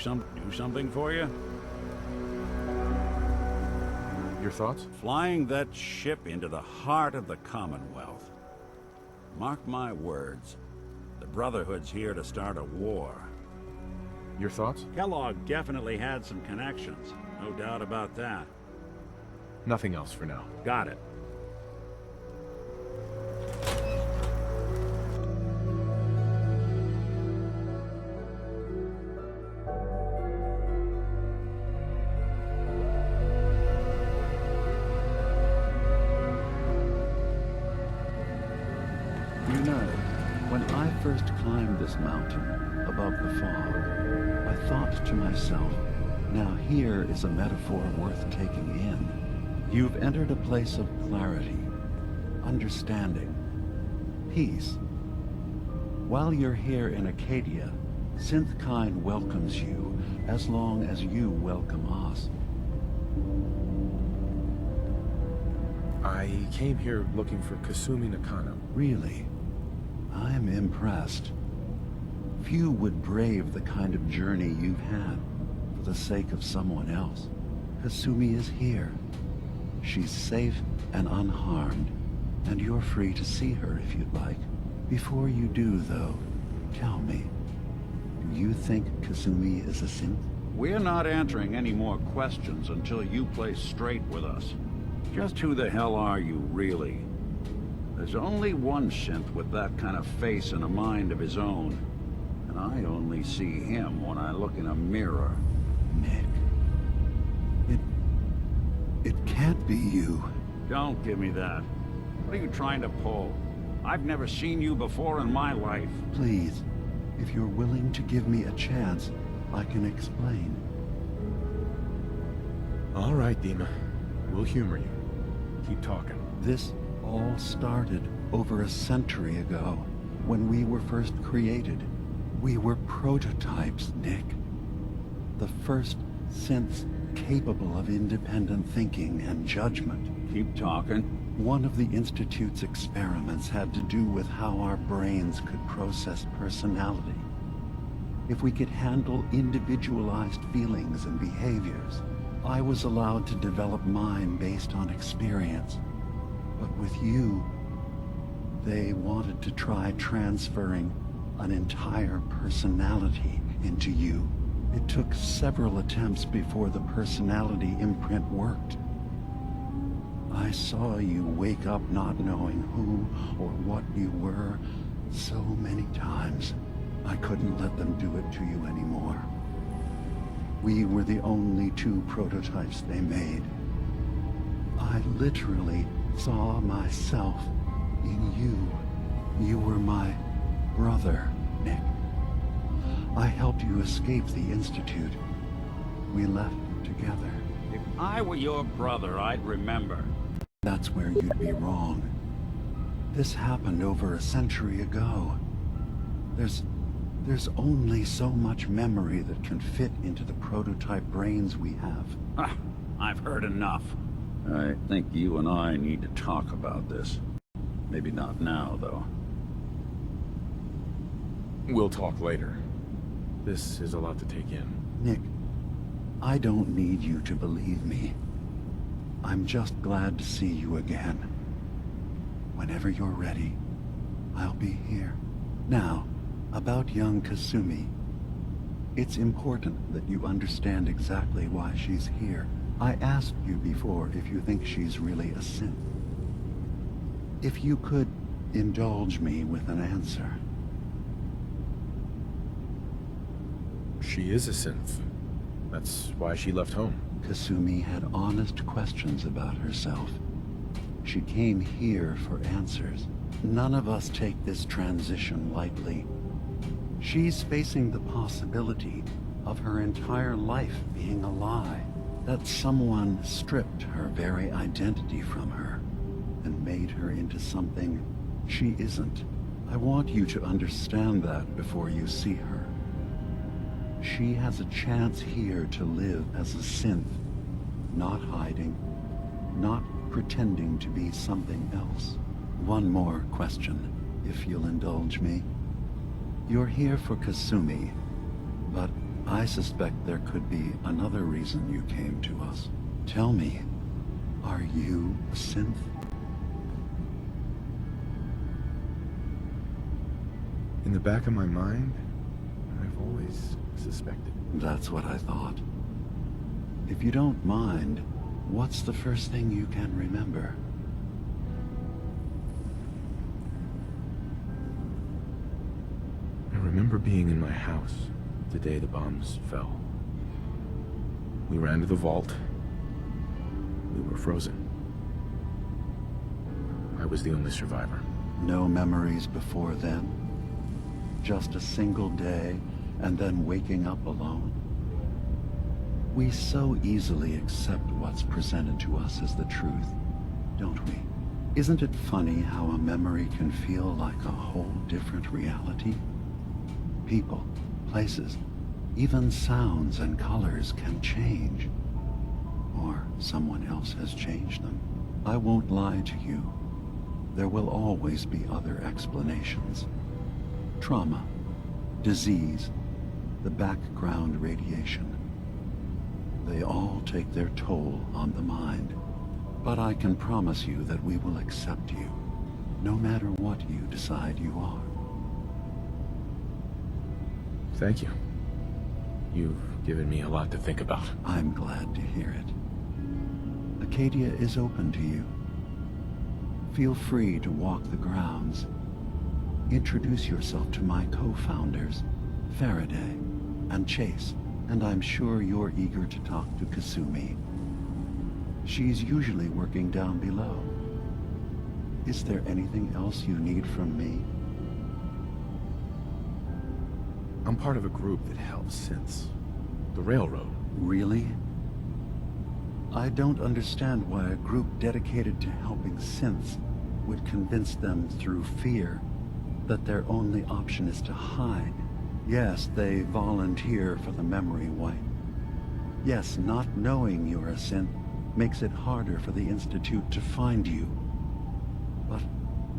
do something for you? Your thoughts? Flying that ship into the heart of the Commonwealth. Mark my words, the Brotherhood's here to start a war. Your thoughts? Kellogg definitely had some connections, no doubt about that. Nothing else for now. Got it. You know, when I first climbed this mountain above the fog, I thought to myself, now here is a metaphor worth taking in. You've entered a place of clarity, understanding, peace. While you're here in Acadia, Synthkind welcomes you as long as you welcome us. I came here looking for Kasumi Nakano. Really? I'm impressed. Few would brave the kind of journey you've had for the sake of someone else. Kasumi is here. She's safe and unharmed, and you're free to see her if you'd like. Before you do, though, tell me, do you think Kasumi is a synth? We're not answering any more questions until you play straight with us. Just who the hell are you, really? There's only one synth with that kind of face and a mind of his own. And I only see him when I look in a mirror. Nick. It can't be you. Don't give me that. What are you trying to pull? I've never seen you before in my life. Please, if you're willing to give me a chance, I can explain. All right, Dima. We'll humor you. Keep talking. This all started over a century ago, when we were first created. We were prototypes, Nick. The first synths capable of independent thinking and judgment. Keep talking. One of the Institute's experiments had to do with how our brains could process personality. If we could handle individualized feelings and behaviors. I was allowed to develop mine based on experience. But with you, they wanted to try transferring an entire personality into you. It took several attempts before the personality imprint worked. I saw you wake up not knowing who or what you were so many times. I couldn't let them do it to you anymore. We were the only two prototypes they made. I literally saw myself in you. You were my brother, Nick. I helped you escape the Institute. We left together. If I were your brother, I'd remember. That's where you'd be wrong. This happened over a century ago. There's only so much memory that can fit into the prototype brains we have. Ah, I've heard enough. I think you and I need to talk about this. Maybe not now, though. We'll talk later. This is a lot to take in. Nick, I don't need you to believe me. I'm just glad to see you again. Whenever you're ready, I'll be here. Now, about young Kasumi. It's important that you understand exactly why she's here. I asked you before if you think she's really a synth. If you could indulge me with an answer. She is a synth. That's why she left home. Kasumi had honest questions about herself. She came here for answers. None of us take this transition lightly. She's facing the possibility of her entire life being a lie. That someone stripped her very identity from her and made her into something she isn't. I want you to understand that before you see her. She has a chance here to live as a synth, not hiding, not pretending to be something else. One more question, if you'll indulge me. You're here for Kasumi, but I suspect there could be another reason you came to us. Tell me, are you a synth? In the back of my mind, I've always suspected. That's what I thought. If you don't mind, what's the first thing you can remember? I remember being in my house the day the bombs fell. We ran to the vault. We were frozen. I was the only survivor. No memories before then? Just a single day, and then waking up alone? We so easily accept what's presented to us as the truth, don't we? Isn't it funny how a memory can feel like a whole different reality? People, places, even sounds and colors can change. Or someone else has changed them. I won't lie to you. There will always be other explanations. Trauma, disease, the background radiation. They all take their toll on the mind. But I can promise you that we will accept you, no matter what you decide you are. Thank you. You've given me a lot to think about. I'm glad to hear it. Acadia is open to you. Feel free to walk the grounds. Introduce yourself to my co-founders, Faraday and Chase, and I'm sure you're eager to talk to Kasumi. She's usually working down below. Is there anything else you need from me? I'm part of a group that helps synths. The Railroad. Really? I don't understand why a group dedicated to helping synths would convince them through fear that their only option is to hide. Yes, they volunteer for the memory wipe. Yes, not knowing you're a synth makes it harder for the Institute to find you. But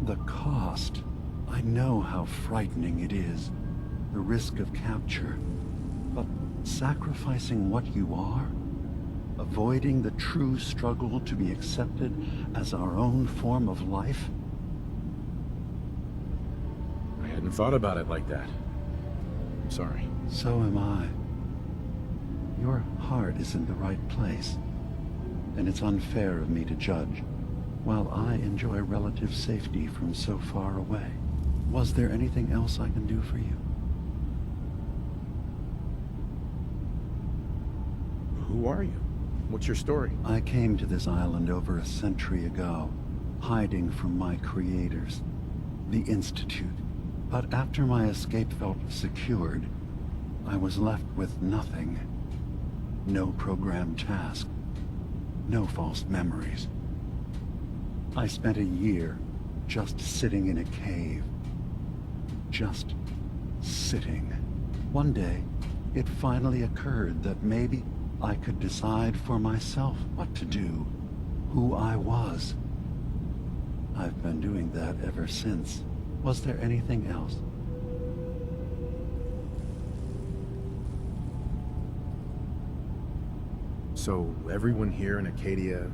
the cost, I know how frightening it is. The risk of capture. But sacrificing what you are, avoiding the true struggle to be accepted as our own form of life? I hadn't thought about it like that. I'm sorry. So am I. Your heart is in the right place, and it's unfair of me to judge, while I enjoy relative safety from so far away. Was there anything else I can do for you? Who are you? What's your story? I came to this island over a century ago, hiding from my creators, the Institute. But after my escape felt secured, I was left with nothing. No programmed task. No false memories. I spent a year just sitting in a cave. Just sitting. One day, it finally occurred that maybe I could decide for myself what to do, who I was. I've been doing that ever since. Was there anything else? So everyone here in Acadia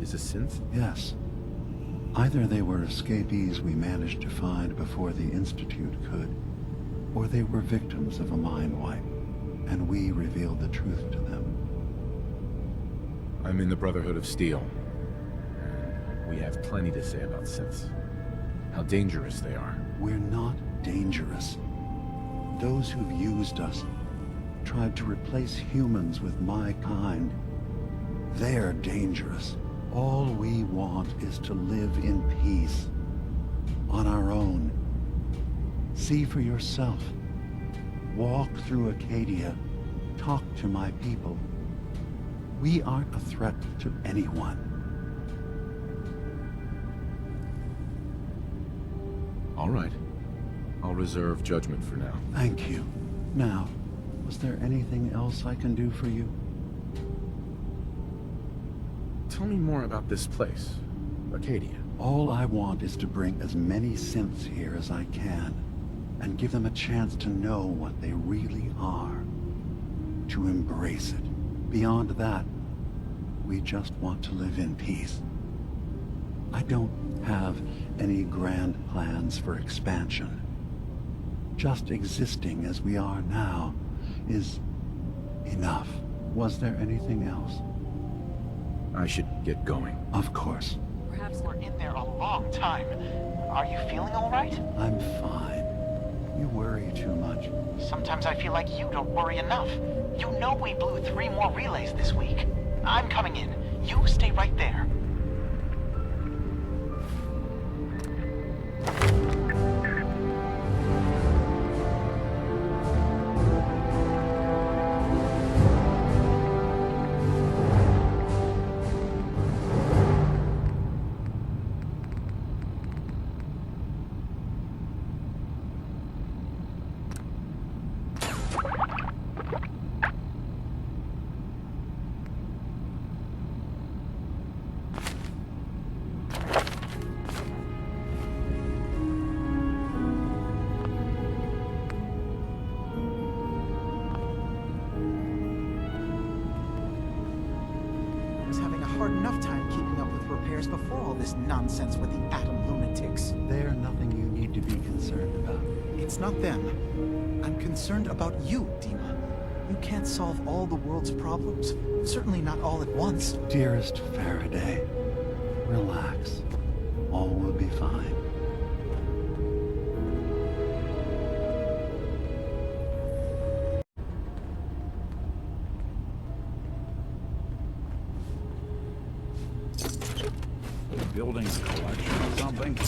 is a synth? Yes. Either they were escapees we managed to find before the Institute could, or they were victims of a mind wipe, and we revealed the truth to them. I'm in the Brotherhood of Steel. We have plenty to say about synths. How dangerous they are. We're not dangerous. Those who've used us, tried to replace humans with my kind, they're dangerous. All we want is to live in peace, on our own. See for yourself. Walk through Acadia. Talk to my people. We aren't a threat to anyone. All right. I'll reserve judgment for now. Thank you. Now, was there anything else I can do for you? Tell me more about this place, Acadia. All I want is to bring as many synths here as I can, and give them a chance to know what they really are. to embrace it. Beyond that, we just want to live in peace. I don't have any grand plans for expansion. Just existing as we are now is enough. Was there anything else? I should get going. Of course. Perhaps we're in there a long time. Are you feeling all right? I'm fine. You worry too much. Sometimes I feel like you don't worry enough. You know we blew 3 more relays this week. I'm coming in. You stay right there. Hard enough time keeping up with repairs before all this nonsense with the atom lunatics. They're nothing you need to be concerned about. It's not them. I'm concerned about you, Dima. You can't solve all the world's problems. Certainly not all at once. Dearest Faraday, relax. All will be fine. Building a collection or something?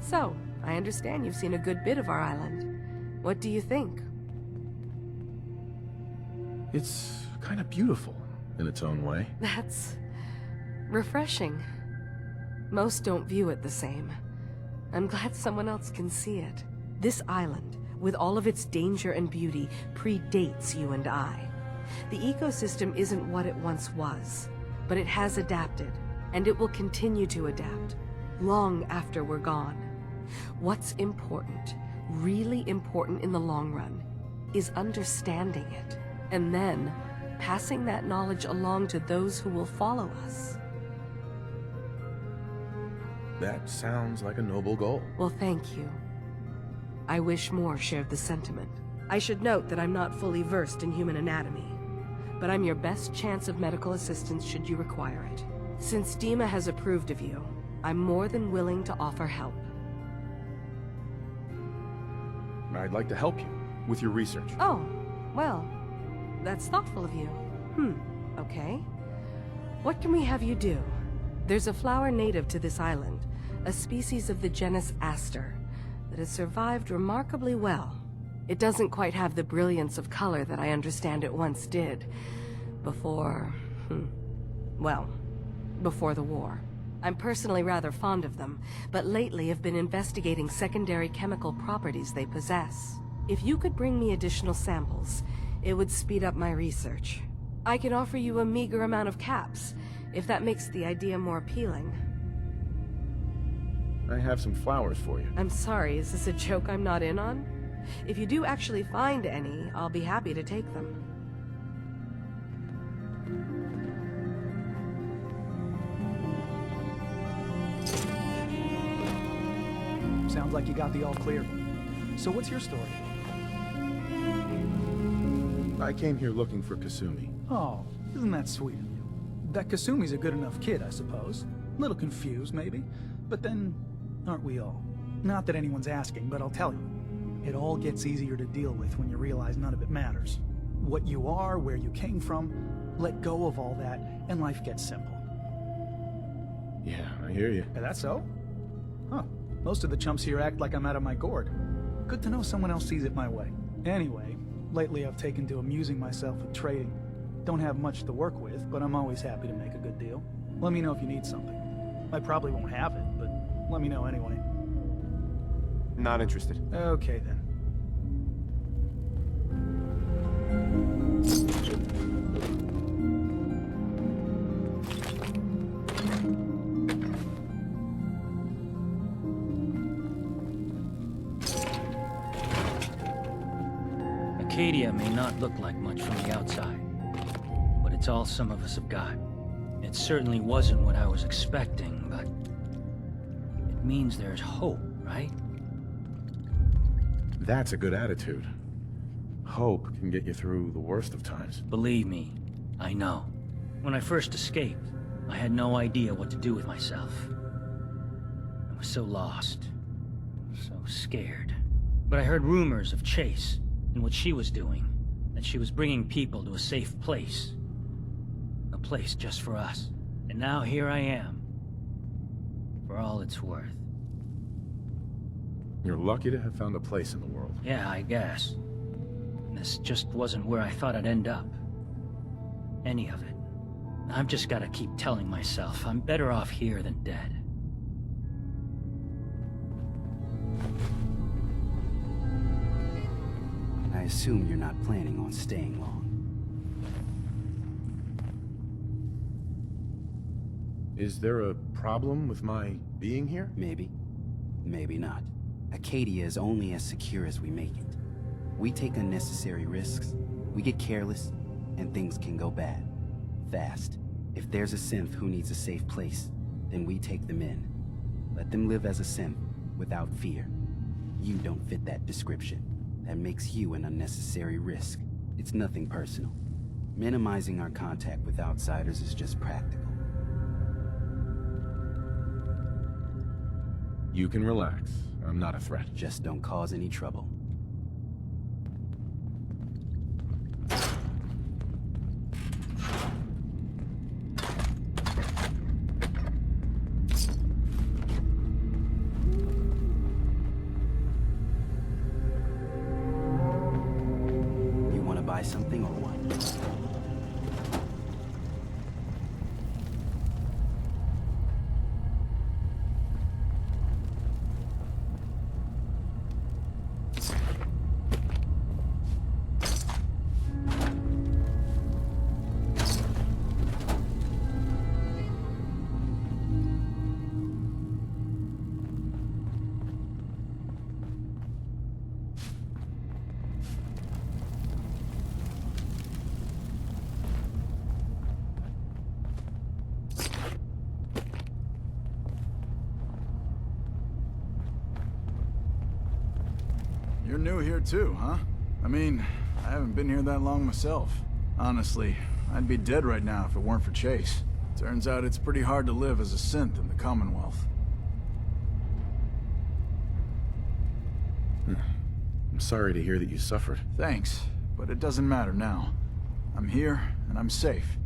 So, I understand you've seen a good bit of our island. What do you think? It's kind of beautiful in its own way. That's refreshing. Most don't view it the same. I'm glad someone else can see it. This island, with all of its danger and beauty, predates you and I. The ecosystem isn't what it once was, but it has adapted, and it will continue to adapt, long after we're gone. What's important, really important in the long run, is understanding it, and then passing that knowledge along to those who will follow us. That sounds like a noble goal. Well, thank you. I wish more shared the sentiment. I should note that I'm not fully versed in human anatomy, but I'm your best chance of medical assistance should you require it. Since Dima has approved of you, I'm more than willing to offer help. I'd like to help you with your research. Oh, well, that's thoughtful of you. Okay. What can we have you do? There's a flower native to this island, a species of the genus Aster, that has survived remarkably well. It doesn't quite have the brilliance of color that I understand it once did. Before the war. I'm personally rather fond of them, but lately have been investigating secondary chemical properties they possess. If you could bring me additional samples, it would speed up my research. I can offer you a meager amount of caps, if that makes the idea more appealing. I have some flowers for you. I'm sorry, is this a joke I'm not in on? If you do actually find any, I'll be happy to take them. Sounds like you got the all clear. So what's your story? I came here looking for Kasumi. Oh, isn't that sweet of you? That Kasumi's a good enough kid, I suppose. A little confused, maybe. But then, aren't we all? Not that anyone's asking, but I'll tell you. It all gets easier to deal with when you realize none of it matters. What you are, where you came from, let go of all that, and life gets simple. Yeah, I hear you. Is that so? Huh. Most of the chumps here act like I'm out of my gourd. Good to know someone else sees it my way. Anyway, lately I've taken to amusing myself with trading. Don't have much to work with, but I'm always happy to make a good deal. Let me know if you need something. I probably won't have it, but let me know anyway. Not interested. Okay then. Acadia may not look like much from the outside, but it's all some of us have got. It certainly wasn't what I was expecting, but it means there's hope, right? That's a good attitude. Hope can get you through the worst of times. Believe me, I know. When I first escaped, I had no idea what to do with myself. I was so lost, so scared. But I heard rumors of Chase and what she was doing, that she was bringing people to a safe place. A place just for us. And now here I am, for all it's worth. You're lucky to have found a place in the world. Yeah, I guess. This just wasn't where I thought I'd end up. Any of it. I've just gotta keep telling myself I'm better off here than dead. I assume you're not planning on staying long. Is there a problem with my being here? Maybe. Maybe not. Acadia is only as secure as we make it. We take unnecessary risks, we get careless, and things can go bad. Fast. If there's a synth who needs a safe place, then we take them in. Let them live as a synth, without fear. You don't fit that description. That makes you an unnecessary risk. It's nothing personal. Minimizing our contact with outsiders is just practical. You can relax. I'm not a threat. Just don't cause any trouble. You want to buy something or what? You're new here too, huh? I mean, I haven't been here that long myself. Honestly, I'd be dead right now if it weren't for Chase. Turns out it's pretty hard to live as a synth in the Commonwealth. I'm sorry to hear that you suffered. Thanks, but it doesn't matter now. I'm here, and I'm safe.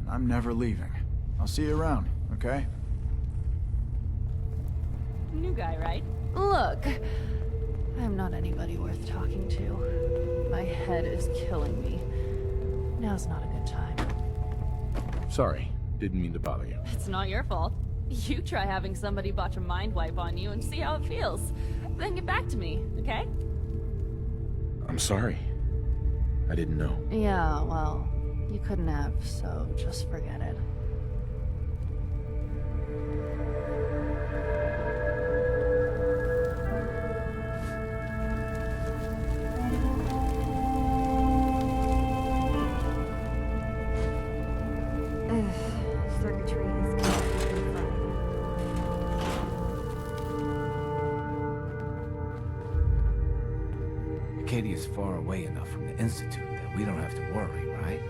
And I'm never leaving. I'll see you around, okay? New guy, right? Look, I'm not anybody worth talking to. My head is killing me. Now's not a good time. Sorry. Didn't mean to bother you. It's not your fault. You try having somebody botch a mind wipe on you and see how it feels. Then get back to me, okay? I'm sorry. I didn't know. Yeah, well, you couldn't have, so just forget it. Circuitry is Acadia's far away enough from the Institute that we don't have to worry, right?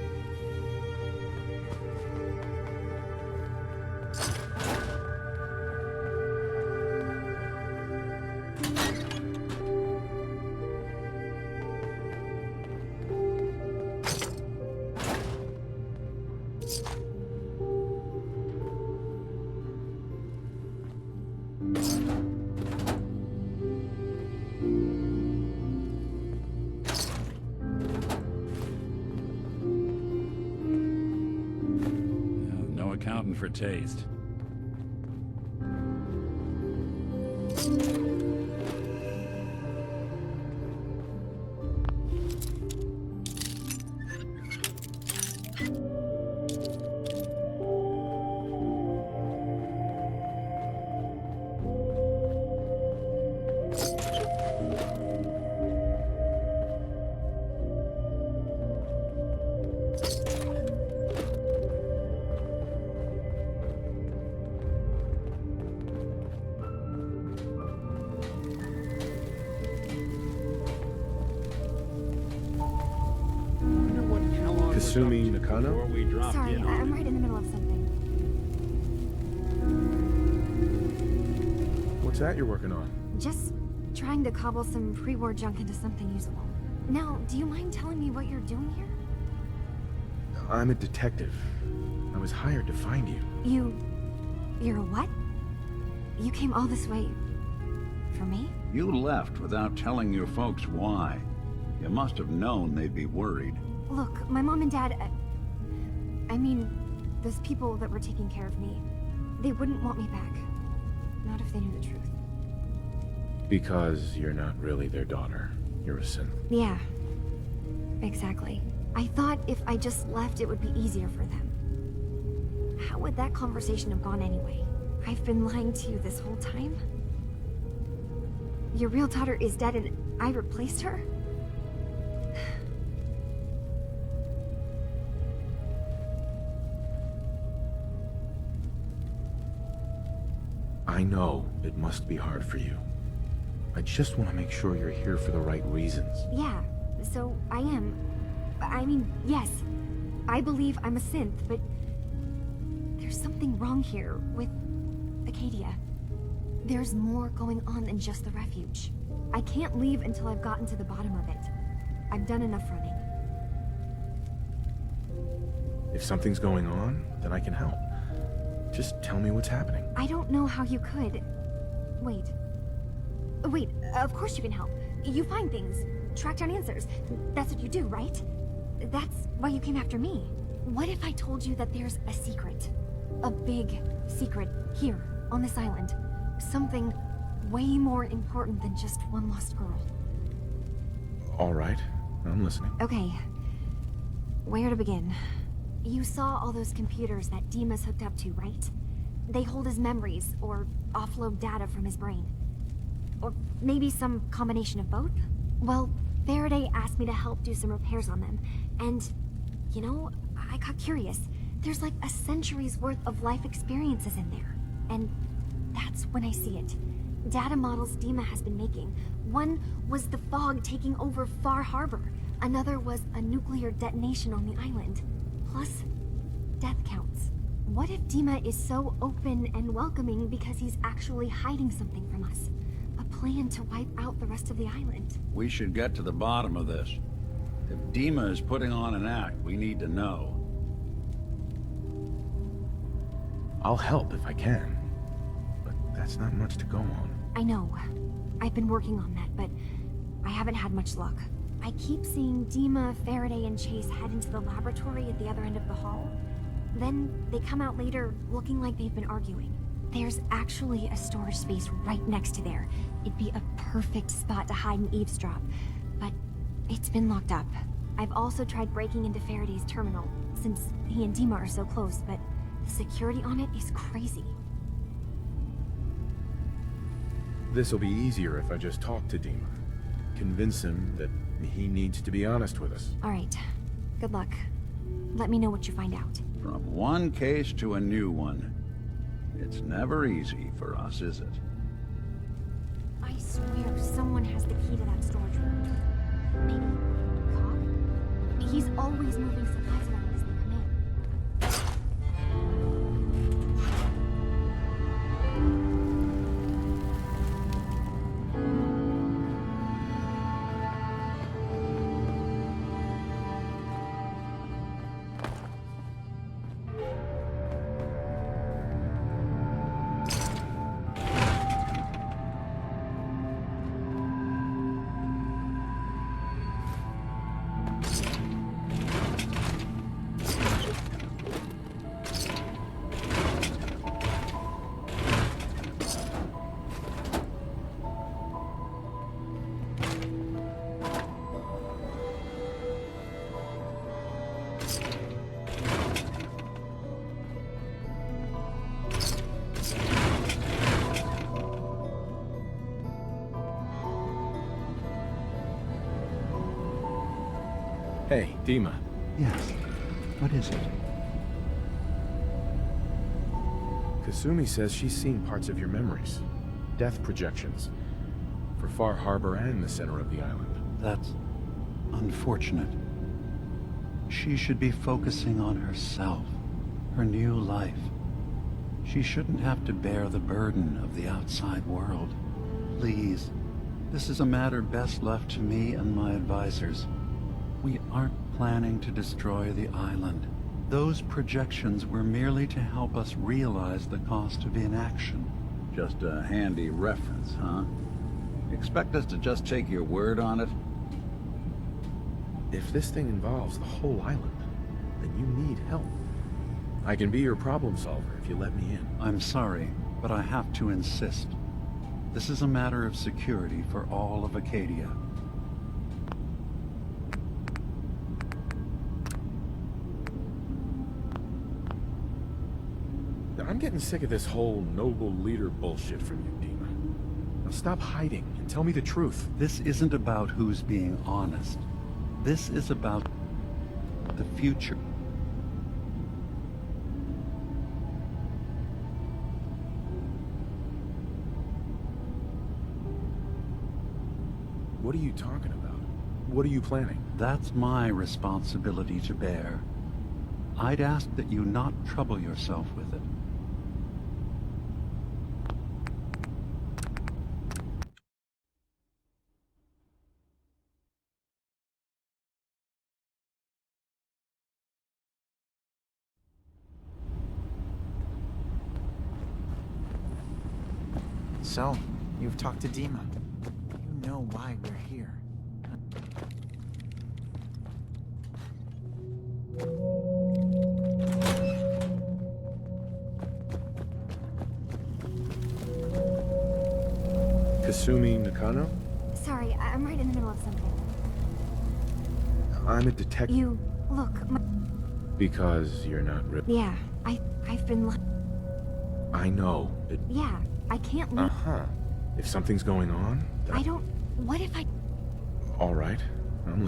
in for taste. Kasumi Nakano? Before we dropped Sorry, in on I'm it. right in the middle of something. What's that you're working on? Just trying to cobble some pre-war junk into something usable. Now, do you mind telling me what you're doing here? I'm a detective. I was hired to find you. You're a what? You came all this way... for me? You left without telling your folks why. You must have known they'd be worried. Look, my mom and dad... I mean, those people that were taking care of me, they wouldn't want me back. Not if they knew the truth. Because you're not really their daughter. You're a synth. Yeah, exactly. I thought if I just left, it would be easier for them. How would that conversation have gone anyway? I've been lying to you this whole time? Your real daughter is dead and I replaced her? I know it must be hard for you. I just want to make sure you're here for the right reasons. Yeah, so I am. I mean, yes, I believe I'm a synth, but there's something wrong here with Acadia. There's more going on than just the refuge. I can't leave until I've gotten to the bottom of it. I've done enough running. If something's going on, then I can help. Just tell me what's happening. I don't know how you could. Wait. Wait, of course you can help. You find things, track down answers. That's what you do, right? That's why you came after me. What if I told you that there's a secret? A big secret here, on this island. Something way more important than just one lost girl. All right, I'm listening. Okay. Where to begin? You saw all those computers that Dima's hooked up to, right? They hold his memories, or offload data from his brain. Or maybe some combination of both? Well, Faraday asked me to help do some repairs on them, and, you know, I got curious. There's like a century's worth of life experiences in there, and that's when I see it. Data models Dima has been making. One was the fog taking over Far Harbor. Another was a nuclear detonation on the island. Plus, death counts. What if Dima is so open and welcoming because he's actually hiding something from us? A plan to wipe out the rest of the island. We should get to the bottom of this. If Dima is putting on an act, we need to know. I'll help if I can. But that's not much to go on. I know. I've been working on that, but I haven't had much luck. I keep seeing Dima, Faraday, and Chase head into the laboratory at the other end of the hall. Then they come out later looking like they've been arguing. There's actually a storage space right next to there. It'd be a perfect spot to hide and eavesdrop. But it's been locked up. I've also tried breaking into Faraday's terminal, since he and Dima are so close, but the security on it is crazy. This'll be easier if I just talk to Dima. Convince him that he needs to be honest with us. All right. Good luck. Let me know what you find out. From one case to a new one. It's never easy for us, is it? I swear someone has the key to that storage room. Maybe Cobb? He's always moving supplies around as they come in. Hey, Dima. Yes. What is it? Kasumi says she's seen parts of your memories. Death projections. For Far Harbor and the center of the island. That's unfortunate. She should be focusing on herself, her new life. She shouldn't have to bear the burden of the outside world. Please, this is a matter best left to me and my advisors. We aren't planning to destroy the island. Those projections were merely to help us realize the cost of inaction. Just a handy reference, huh? Expect us to just take your word on it? If this thing involves the whole island, then you need help. I can be your problem solver if you let me in. I'm sorry, but I have to insist. This is a matter of security for all of Acadia. I'm getting sick of this whole noble leader bullshit from you, Dima. Now stop hiding and tell me the truth. This isn't about who's being honest. This is about the future. What are you talking about? What are you planning? That's my responsibility to bear. I'd ask that you not trouble yourself with it. So, you've talked to Dima. You know why we're here. Kasumi Nakano? Sorry, I'm right in the middle of something. I'm a detective. You... look, Because you're not Yeah, I've been I know. Yeah, I can't leave. Uh-huh. If something's going on, I don't... What if I... All right.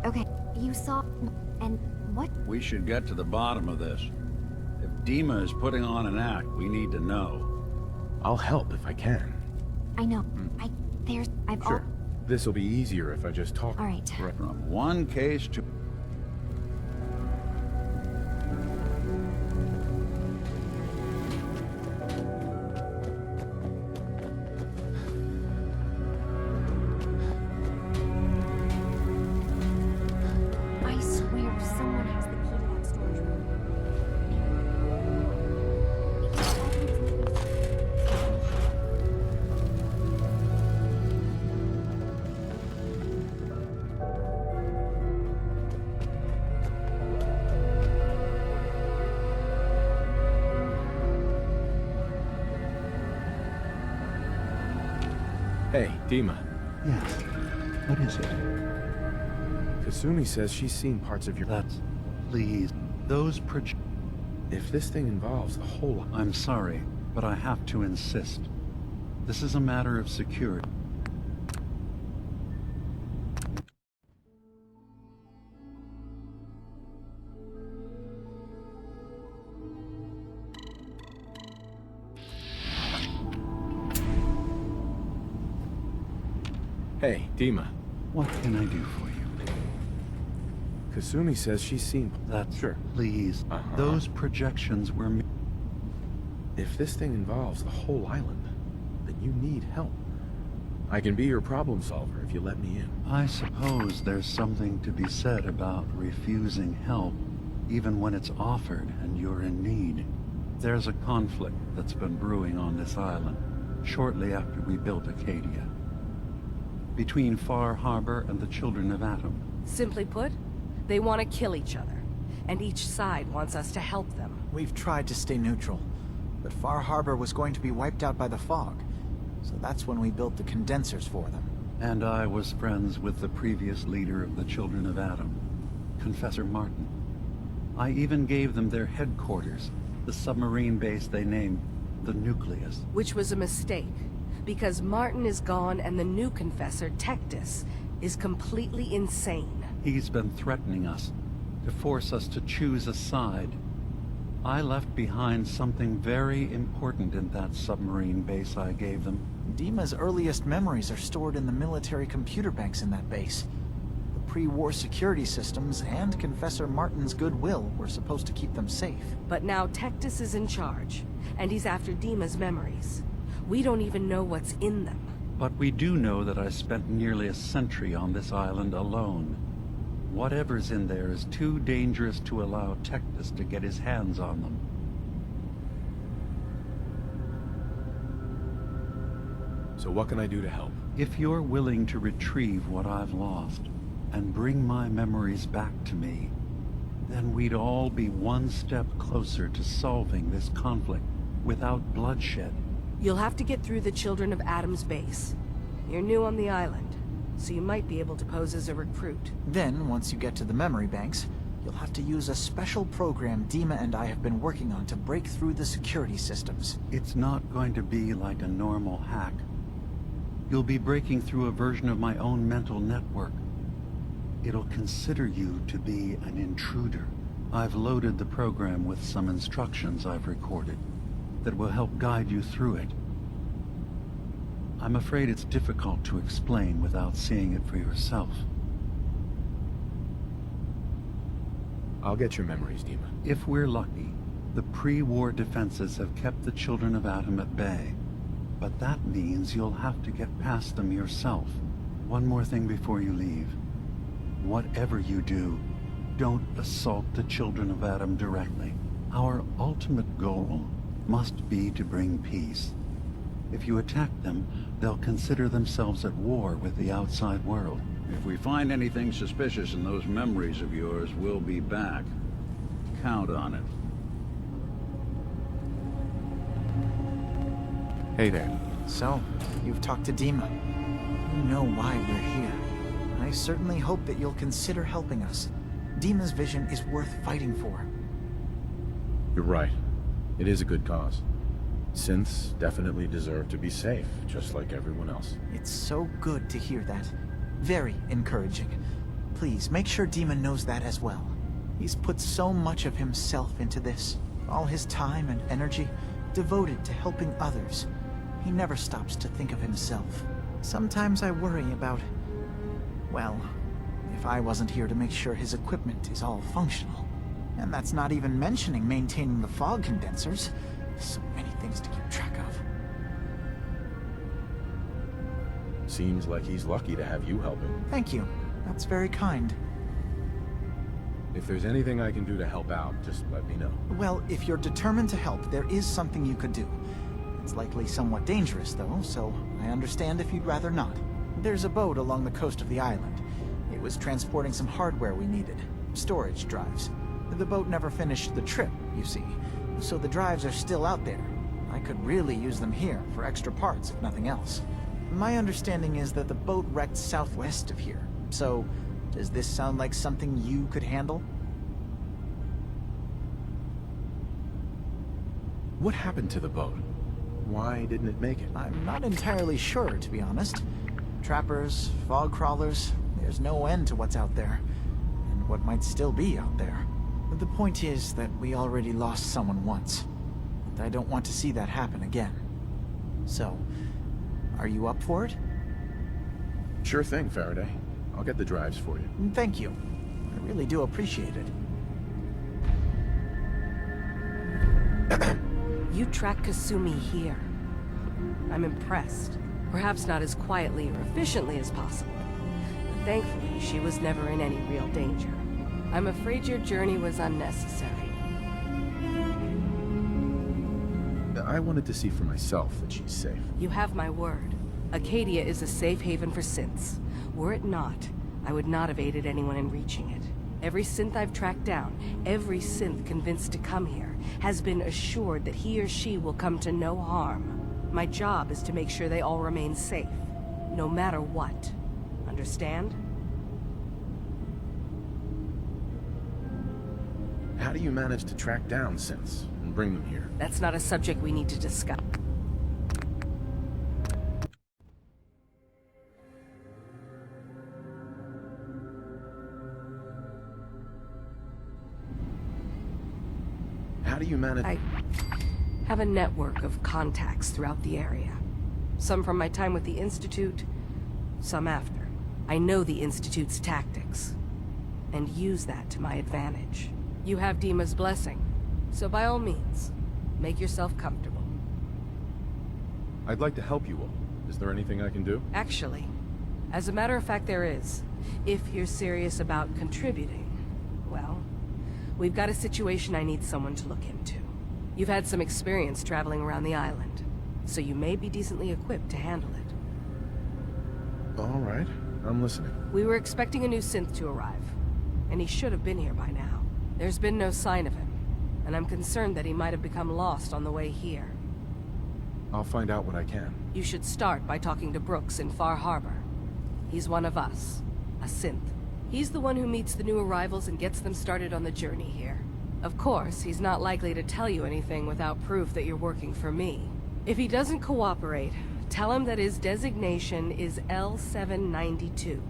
Okay, you saw... And what... We should get to the bottom of this. If Dima is putting on an act, we need to know. I'll help if I can. I know. I've Sure. This'll be easier if I just talk. All right. From one case to... I swear someone has the key to that storage room. Hey, Dima. Yes. What is it? Kasumi says she's seen parts of your... That's... Please. Those If this thing involves the whole... I'm sorry, but I have to insist. This is a matter of security. Hey, Dima. What can I do for you? Kasumi says she's seen... That's... Sure. Please. Those projections were... If this thing involves the whole island, then you need help. I can be your problem solver if you let me in. I suppose there's something to be said about refusing help, even when it's offered and you're in need. There's a conflict that's been brewing on this island, shortly after we built Acadia. Between Far Harbor and the Children of Atom. Simply put, they want to kill each other, and each side wants us to help them. We've tried to stay neutral, but Far Harbor was going to be wiped out by the fog, so that's when we built the condensers for them. And I was friends with the previous leader of the Children of Atom, Confessor Martin. I even gave them their headquarters, the submarine base they named the Nucleus. Which was a mistake, because Martin is gone and the new Confessor, Tectus, is completely insane. He's been threatening us, to force us to choose a side. I left behind something very important in that submarine base I gave them. Dima's earliest memories are stored in the military computer banks in that base. The pre-war security systems and Confessor Martin's goodwill were supposed to keep them safe. But now Tectus is in charge, and he's after Dima's memories. We don't even know what's in them. But we do know that I spent nearly a century on this island alone. Whatever's in there is too dangerous to allow Tectus to get his hands on them. So what can I do to help? If you're willing to retrieve what I've lost and bring my memories back to me, then we'd all be one step closer to solving this conflict without bloodshed. You'll have to get through the Children of Adam's base. You're new on the island, so you might be able to pose as a recruit. Then, once you get to the memory banks, you'll have to use a special program Dima and I have been working on to break through the security systems. It's not going to be like a normal hack. You'll be breaking through a version of my own mental network. It'll consider you to be an intruder. I've loaded the program with some instructions I've recorded that will help guide you through it. I'm afraid it's difficult to explain without seeing it for yourself. I'll get your memories, Dima. If we're lucky, the pre-war defenses have kept the Children of Atom at bay. But that means you'll have to get past them yourself. One more thing before you leave. Whatever you do, don't assault the Children of Atom directly. Our ultimate goal must be to bring peace. If you attack them, they'll consider themselves at war with the outside world. If we find anything suspicious in those memories of yours, we'll be back. Count on it. Hey there. So, you've talked to Dima. You know why we're here. I certainly hope that you'll consider helping us. Dima's vision is worth fighting for. You're right. It is a good cause. Synths definitely deserve to be safe, just like everyone else. It's so good to hear that. Very encouraging. Please, make sure Dima knows that as well. He's put so much of himself into this. All his time and energy devoted to helping others. He never stops to think of himself. Sometimes I worry about... well, if I wasn't here to make sure his equipment is all functional. And that's not even mentioning maintaining the fog condensers. So many things to keep track of. Seems like he's lucky to have you help him. Thank you. That's very kind. If there's anything I can do to help out, just let me know. Well, if you're determined to help, there is something you could do. It's likely somewhat dangerous, though, so I understand if you'd rather not. There's a boat along the coast of the island. It was transporting some hardware we needed. Storage drives. The boat never finished the trip, you see, so the drives are still out there. I could really use them here for extra parts, if nothing else. My understanding is that the boat wrecked southwest of here, so does this sound like something you could handle? What happened to the boat? Why didn't it make it? I'm not entirely sure, to be honest. Trappers, fog crawlers, there's no end to what's out there, and what might still be out there. But the point is that we already lost someone once, and I don't want to see that happen again. So, are you up for it? Sure thing, Faraday. I'll get the drives for you. Thank you. I really do appreciate it. You track Kasumi here. I'm impressed. Perhaps not as quietly or efficiently as possible. But thankfully, she was never in any real danger. I'm afraid your journey was unnecessary. I wanted to see for myself that she's safe. You have my word. Acadia is a safe haven for synths. Were it not, I would not have aided anyone in reaching it. Every synth I've tracked down, every synth convinced to come here, has been assured that he or she will come to no harm. My job is to make sure they all remain safe, no matter what. Understand? How do you manage to track down synths and bring them here? That's not a subject we need to discuss. How do you manage? I have a network of contacts throughout the area. Some from my time with the Institute, some after. I know the Institute's tactics, and use that to my advantage. You have Dima's blessing, so by all means, make yourself comfortable. I'd like to help you all. Is there anything I can do? Actually, as a matter of fact, there is. If you're serious about contributing, well, we've got a situation I need someone to look into. You've had some experience traveling around the island, so you may be decently equipped to handle it. All right, I'm listening. We were expecting a new synth to arrive, and he should have been here by now. There's been no sign of him, and I'm concerned that he might have become lost on the way here. I'll find out what I can. You should start by talking to Brooks in Far Harbor. He's one of us, a synth. He's the one who meets the new arrivals and gets them started on the journey here. Of course, he's not likely to tell you anything without proof that you're working for me. If he doesn't cooperate, tell him that his designation is L792.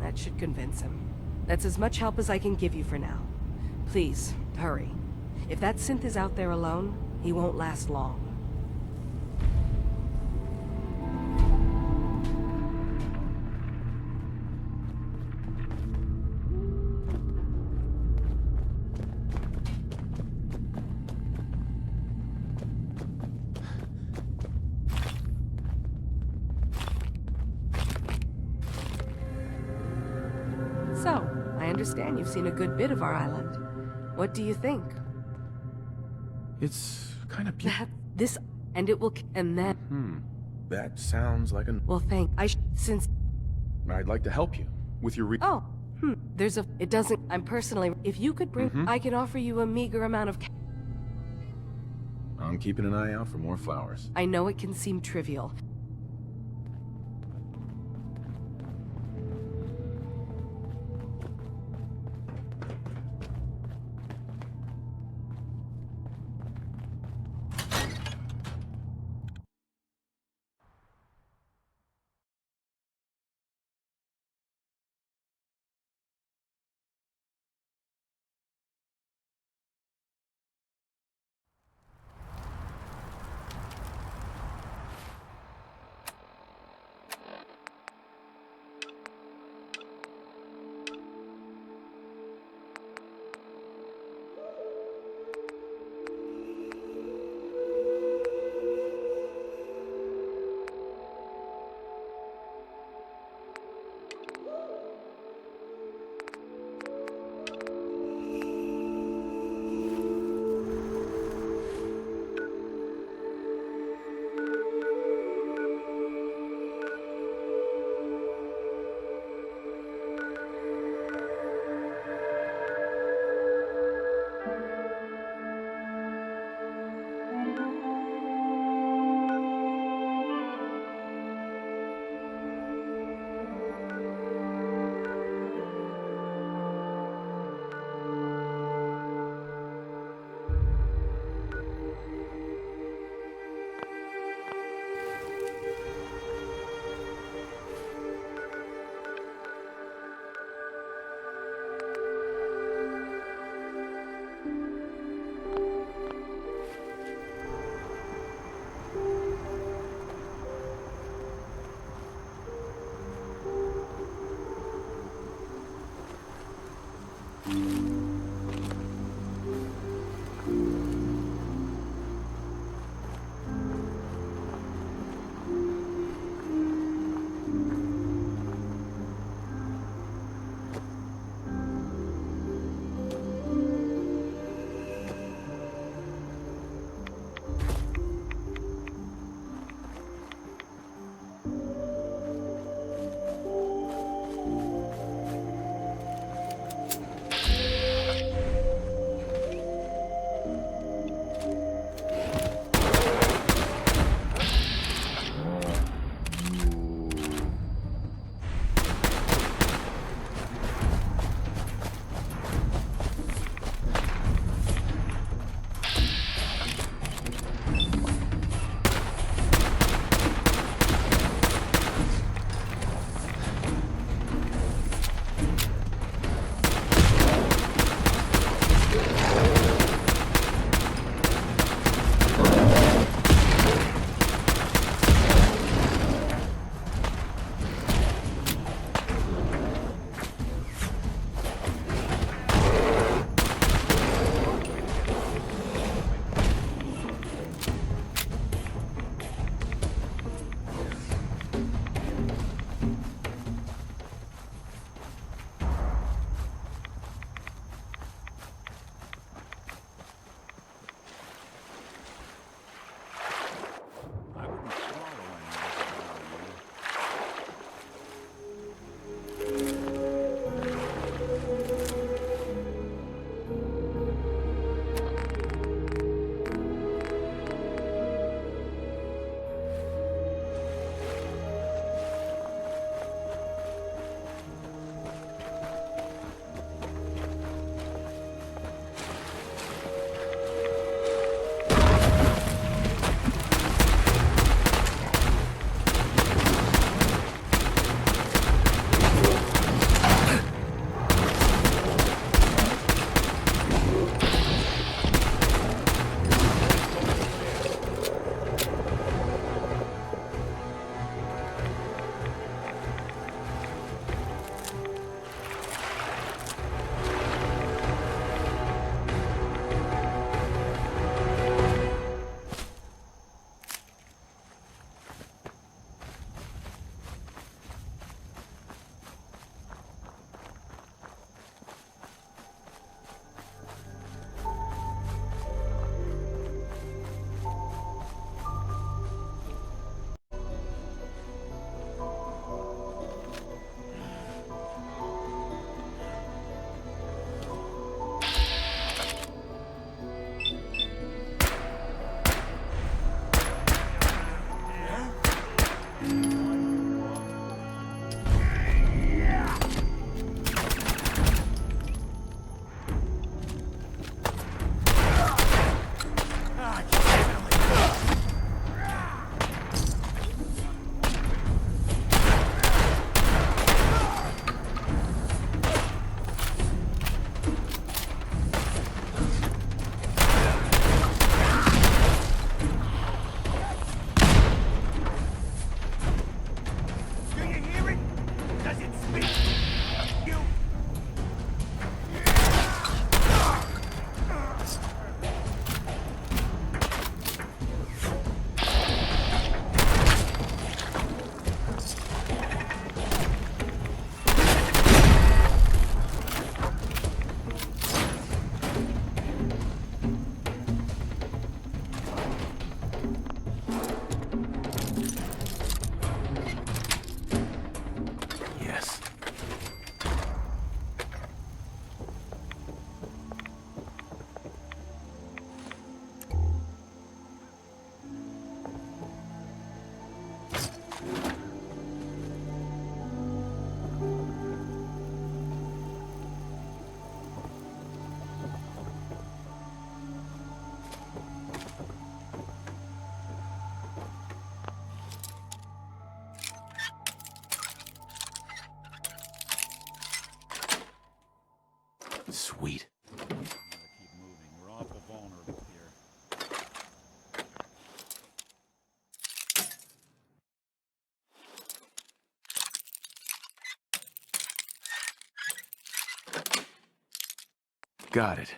That should convince him. That's as much help as I can give you for now. Please, hurry. If that synth is out there alone, he won't last long. So, I understand you've seen a good bit of our island. What do you think? It's kind of beautiful. And it will, and then... That sounds like an... Well, since... I'd like to help you with your There's a... It doesn't... I'm personally... If you could bring... I can offer you a meager amount of... I'm keeping an eye out for more flowers. I know it can seem trivial. Sweet. Keep moving. We're awful vulnerable here. Got it.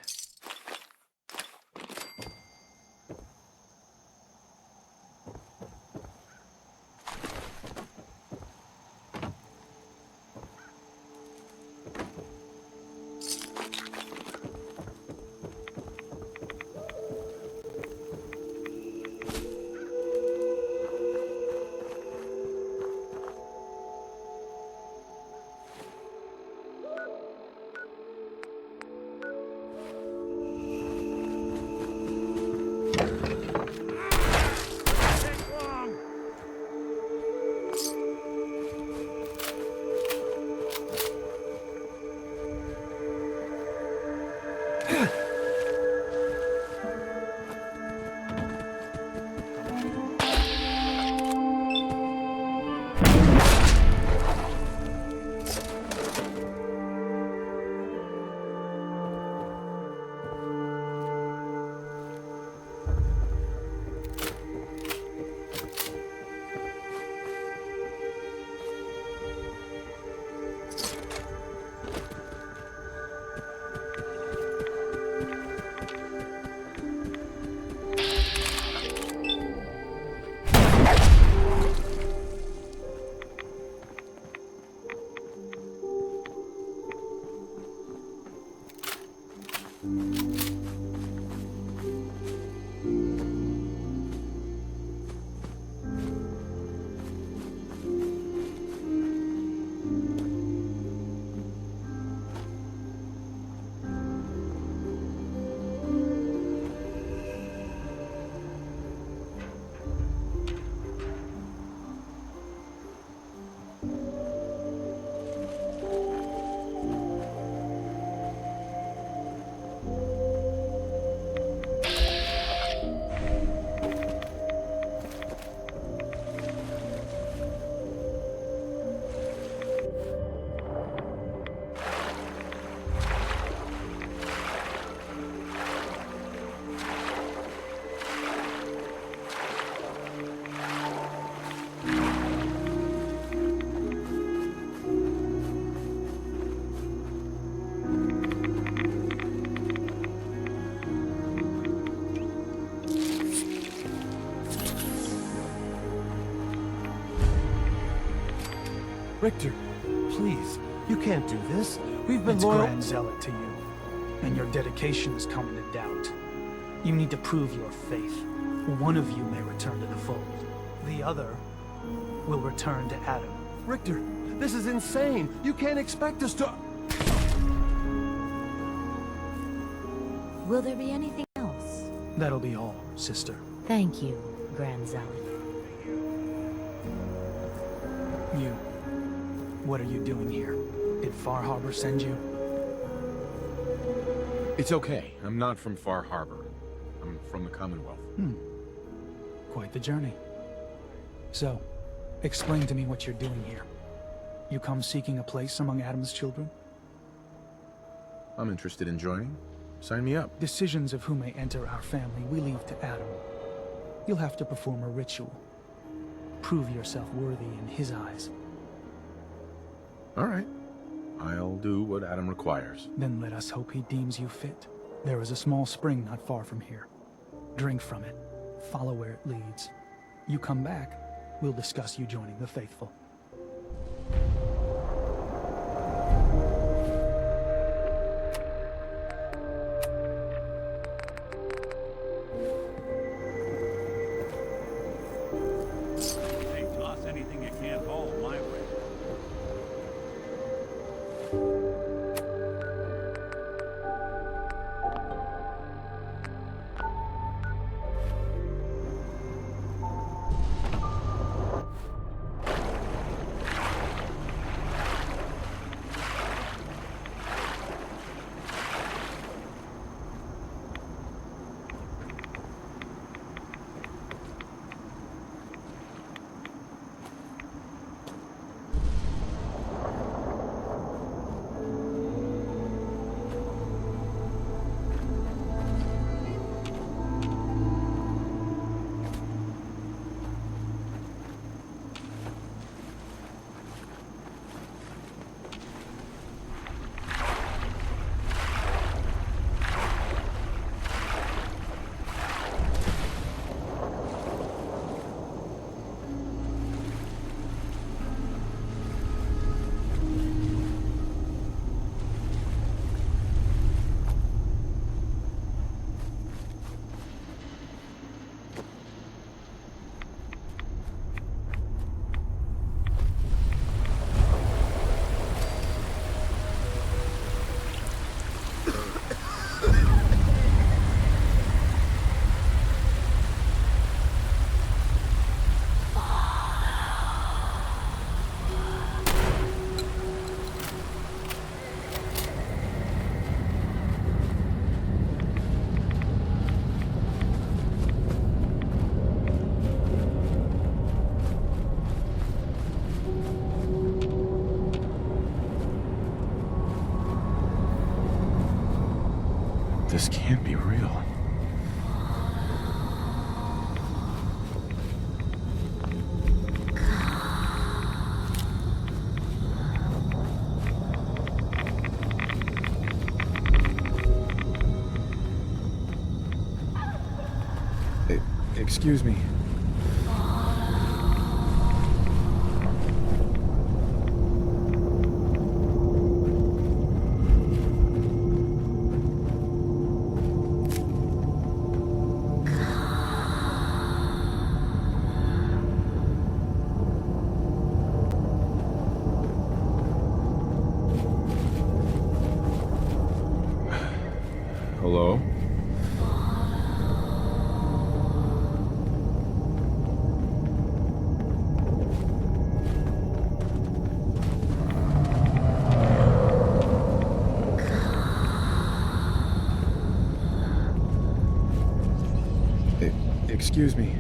Richter, please, you can't do this. We've been It's loyal. Grand Zealot to you, and your dedication is coming to doubt. You need to prove your faith. One of you may return to the fold. The other will return to Adam. Richter, this is insane. You can't expect us to... Will there be anything else? That'll be all, sister. Thank you, Grand Zealot. You. What are you doing here? Did Far Harbor send you? It's okay. I'm not from Far Harbor. I'm from the Commonwealth. Quite the journey. So, explain to me what you're doing here. You come seeking a place among Adam's children? I'm interested in joining. Sign me up. Decisions of who may enter our family we leave to Adam. You'll have to perform a ritual. Prove yourself worthy in his eyes. All right. I'll do what Adam requires. Then let us hope he deems you fit. There is a small spring not far from here. Drink from it. Follow where it leads. You come back, we'll discuss you joining the faithful. Hey, toss anything you can't hold my way. This can't be real. Excuse me. Hello? Excuse me.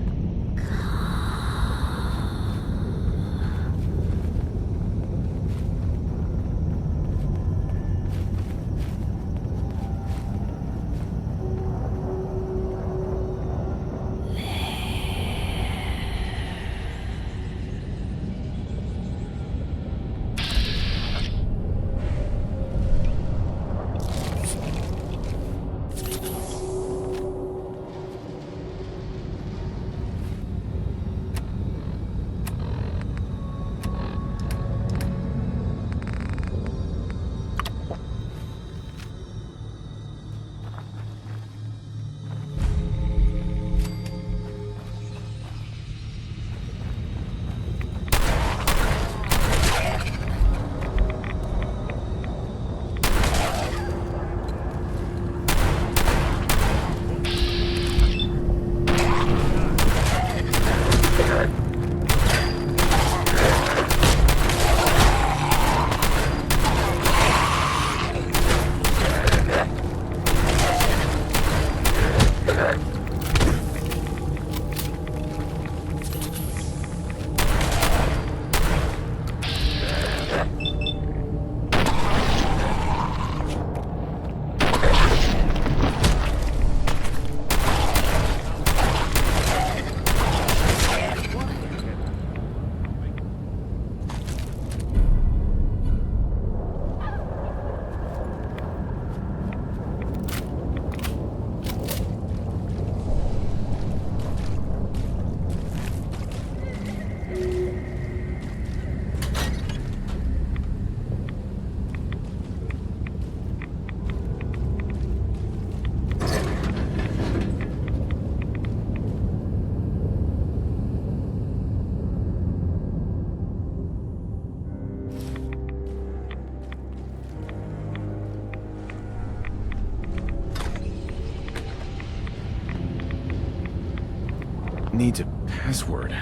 Needs a password.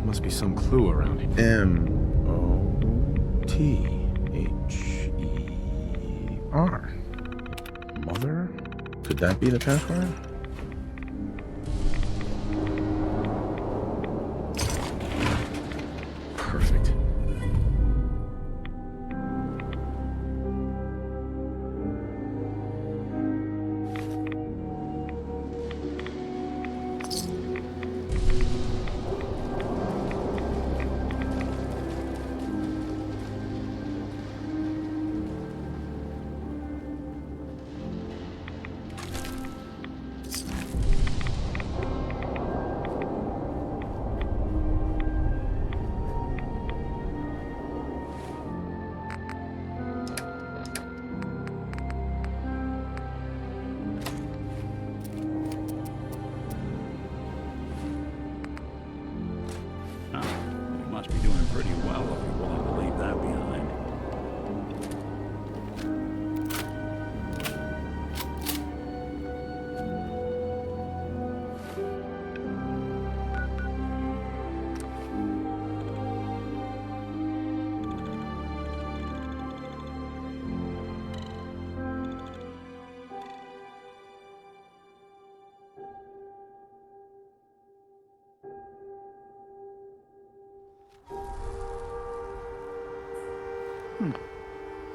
Must be some clue around it. M-O-T-H-E-R. Mother? Could that be the password? Perfect. Must be doing pretty well if you're willing to leave that behind.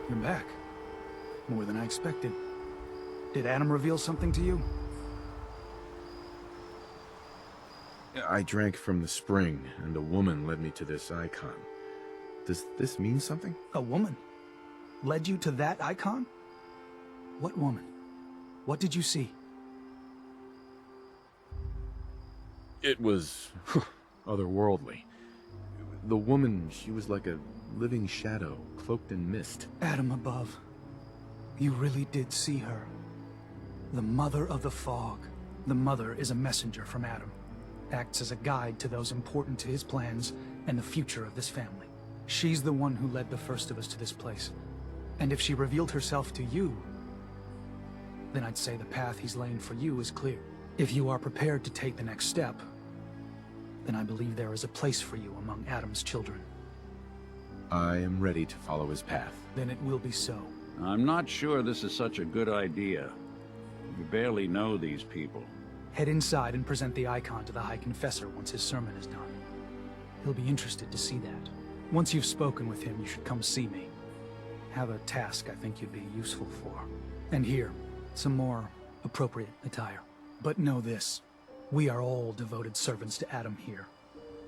You're back. More than I expected. Did Adam reveal something to you? I drank from the spring, and a woman led me to this icon. Does this mean something? A woman? Led you to that icon? What woman? What did you see? It was otherworldly. The woman, she was like a living shadow, cloaked in mist. Adam above. You really did see her. The Mother of the Fog. The Mother is a messenger from Adam. Acts as a guide to those important to his plans and the future of this family. She's the one who led the first of us to this place. And if she revealed herself to you, then I'd say the path he's laying for you is clear. If you are prepared to take the next step, then I believe there is a place for you among Adam's children. I am ready to follow his path. Then it will be so. I'm not sure this is such a good idea. You barely know these people. Head inside and present the icon to the High Confessor once his sermon is done. He'll be interested to see that. Once you've spoken with him, you should come see me. Have a task I think you'd be useful for. And here, some more appropriate attire. But know this, we are all devoted servants to Adam here.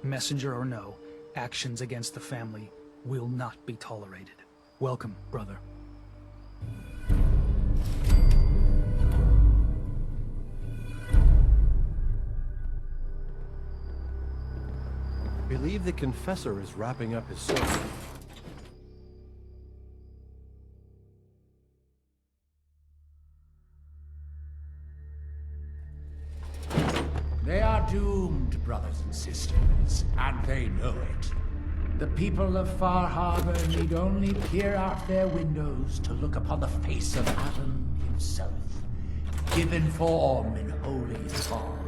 Messenger or no, actions against the family will not be tolerated. Welcome, brother. I believe the Confessor is wrapping up his sermon. They are doomed, brothers and sisters, and they know it. The people of Far Harbor need only peer out their windows to look upon the face of Adam himself, given form in holy fog.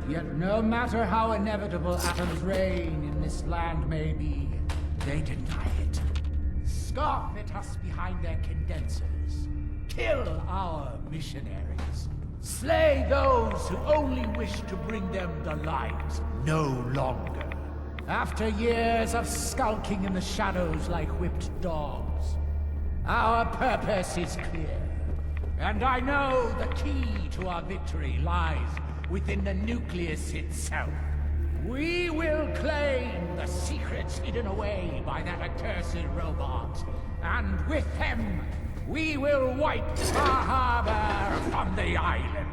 Yet no matter how inevitable Adam's reign in this land may be, they deny it. Scoff at us behind their condensers. Kill our missionaries. Slay those who only wish to bring them the light no longer. After years of skulking in the shadows like whipped dogs, our purpose is clear. And I know the key to our victory lies within the nucleus itself. We will claim the secrets hidden away by that accursed robot, and with them, we will wipe Far Harbor from the island.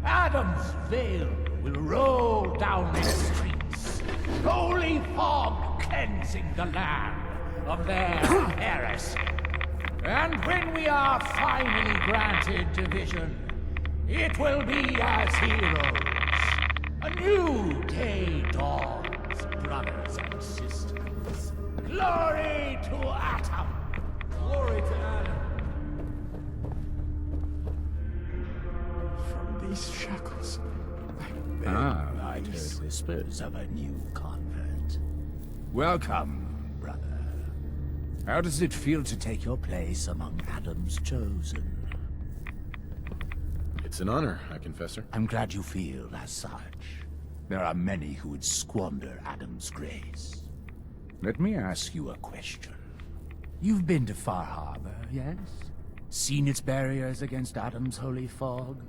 Adam's veil will roll down its streets, holy fog cleansing the land of their heresy. And when we are finally granted division, it will be as heroes. A new day dawns, brothers and sisters. Glory to Adam! Glory to Adam! From these shackles, I'd heard whispers of a new convert. Welcome, brother. How does it feel to take your place among Adam's chosen? It's an honor, High Confessor. I'm glad you feel as such. There are many who would squander Adam's grace. Let me ask you a question. You've been to Far Harbor, yes? Seen its barriers against Adam's holy fog?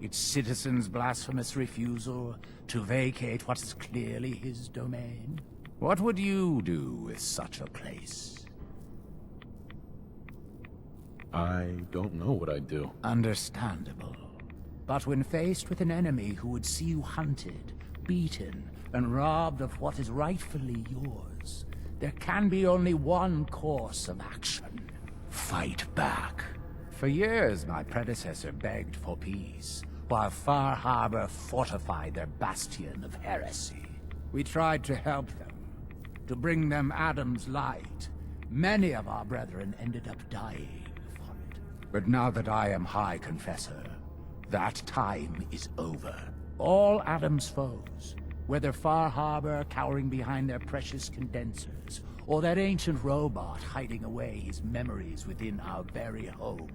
Its citizens' blasphemous refusal to vacate what is clearly his domain? What would you do with such a place? I don't know what I'd do. Understandable. But when faced with an enemy who would see you hunted, beaten, and robbed of what is rightfully yours, there can be only one course of action. Fight back. For years, my predecessor begged for peace, while Far Harbor fortified their bastion of heresy. We tried to help them, to bring them Adam's light. Many of our brethren ended up dying for it. But now that I am High Confessor, that time is over. All Adam's foes, whether Far Harbor cowering behind their precious condensers, or that ancient robot hiding away his memories within our very home,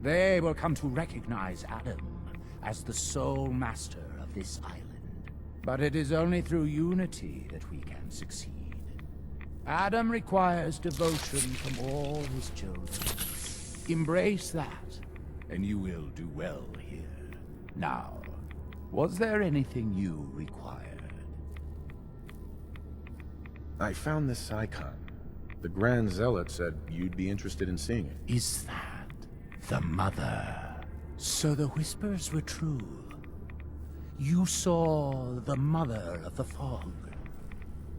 they will come to recognize Adam as the sole master of this island. But it is only through unity that we can succeed. Adam requires devotion from all his children. Embrace that, and you will do well here. Now, was there anything you required? I found this icon. The Grand Zealot said you'd be interested in seeing it. Is that the Mother? So the whispers were true. You saw the Mother of the Fog.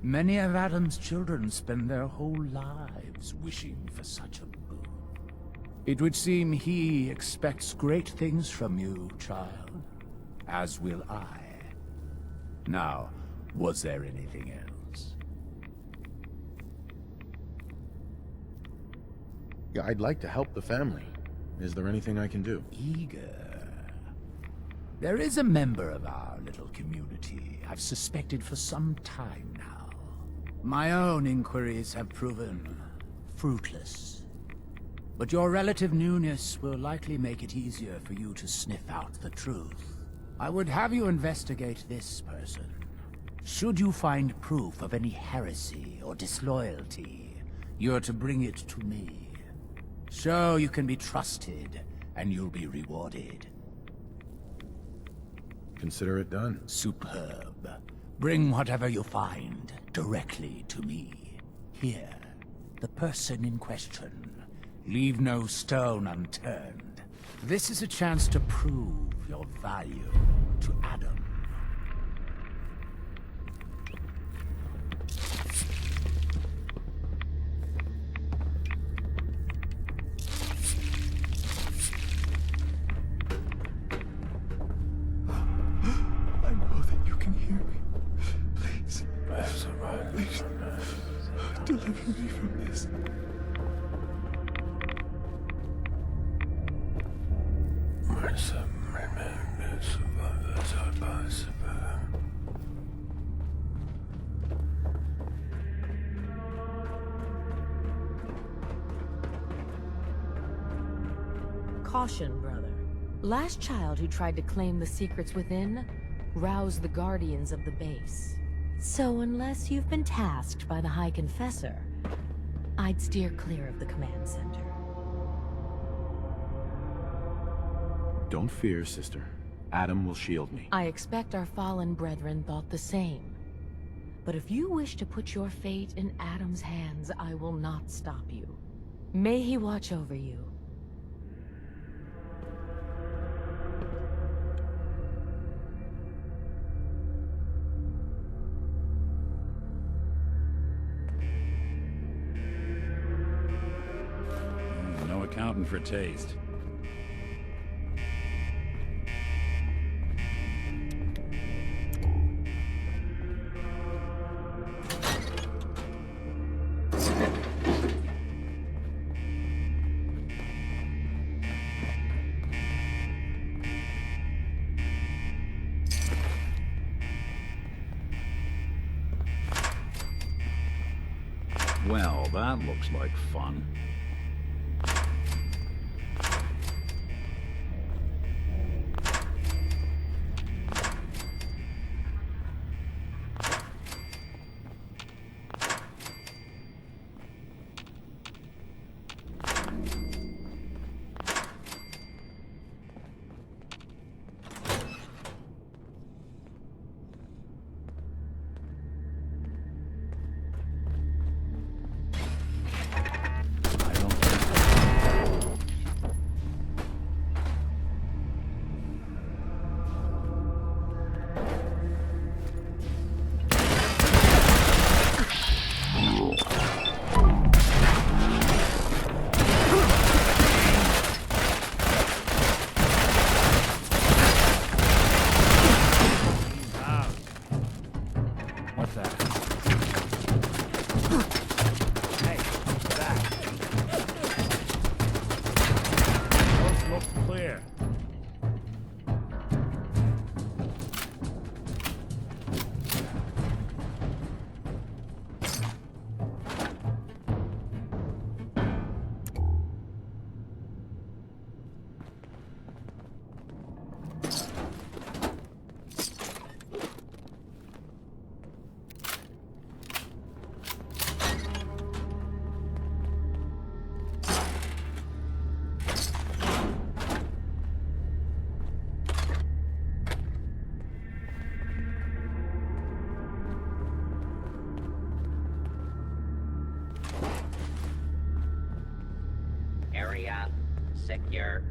Many of Adam's children spend their whole lives wishing for such a boon. It would seem he expects great things from you, child. As will I. Now, was there anything else? Yeah, I'd like to help the family. Is there anything I can do? Eager. There is a member of our little community I've suspected for some time now. My own inquiries have proven fruitless. But your relative newness will likely make it easier for you to sniff out the truth. I would have you investigate this person. Should you find proof of any heresy or disloyalty, you're to bring it to me. Show you can be trusted, and you'll be rewarded. Consider it done. Superb. Bring whatever you find directly to me. Here, the person in question. Leave no stone unturned. This is a chance to prove your value to Adam. I know that you can hear me. Please. Please. Deliver me from this. Caution, brother. Last child who tried to claim the secrets within roused the guardians of the base. So unless you've been tasked by the High Confessor, I'd steer clear of the command center. Don't fear, sister. Adam will shield me. I expect our fallen brethren thought the same. But if you wish to put your fate in Adam's hands, I will not stop you. May he watch over you. No accounting for taste. Well, that looks like fun. Area secure.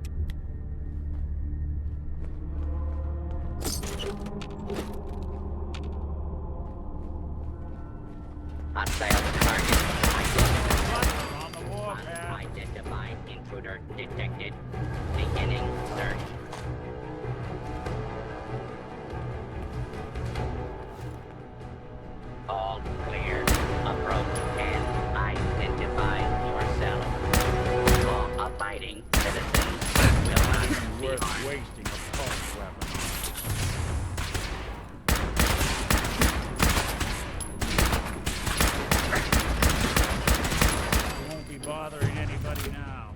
Hostile target unidentified intruder detected. Beginning search. All clear. Approach and identify yourself. Law-abiding citizens will not be harmed. Wasting a pulse weapon. Won't be bothering anybody now.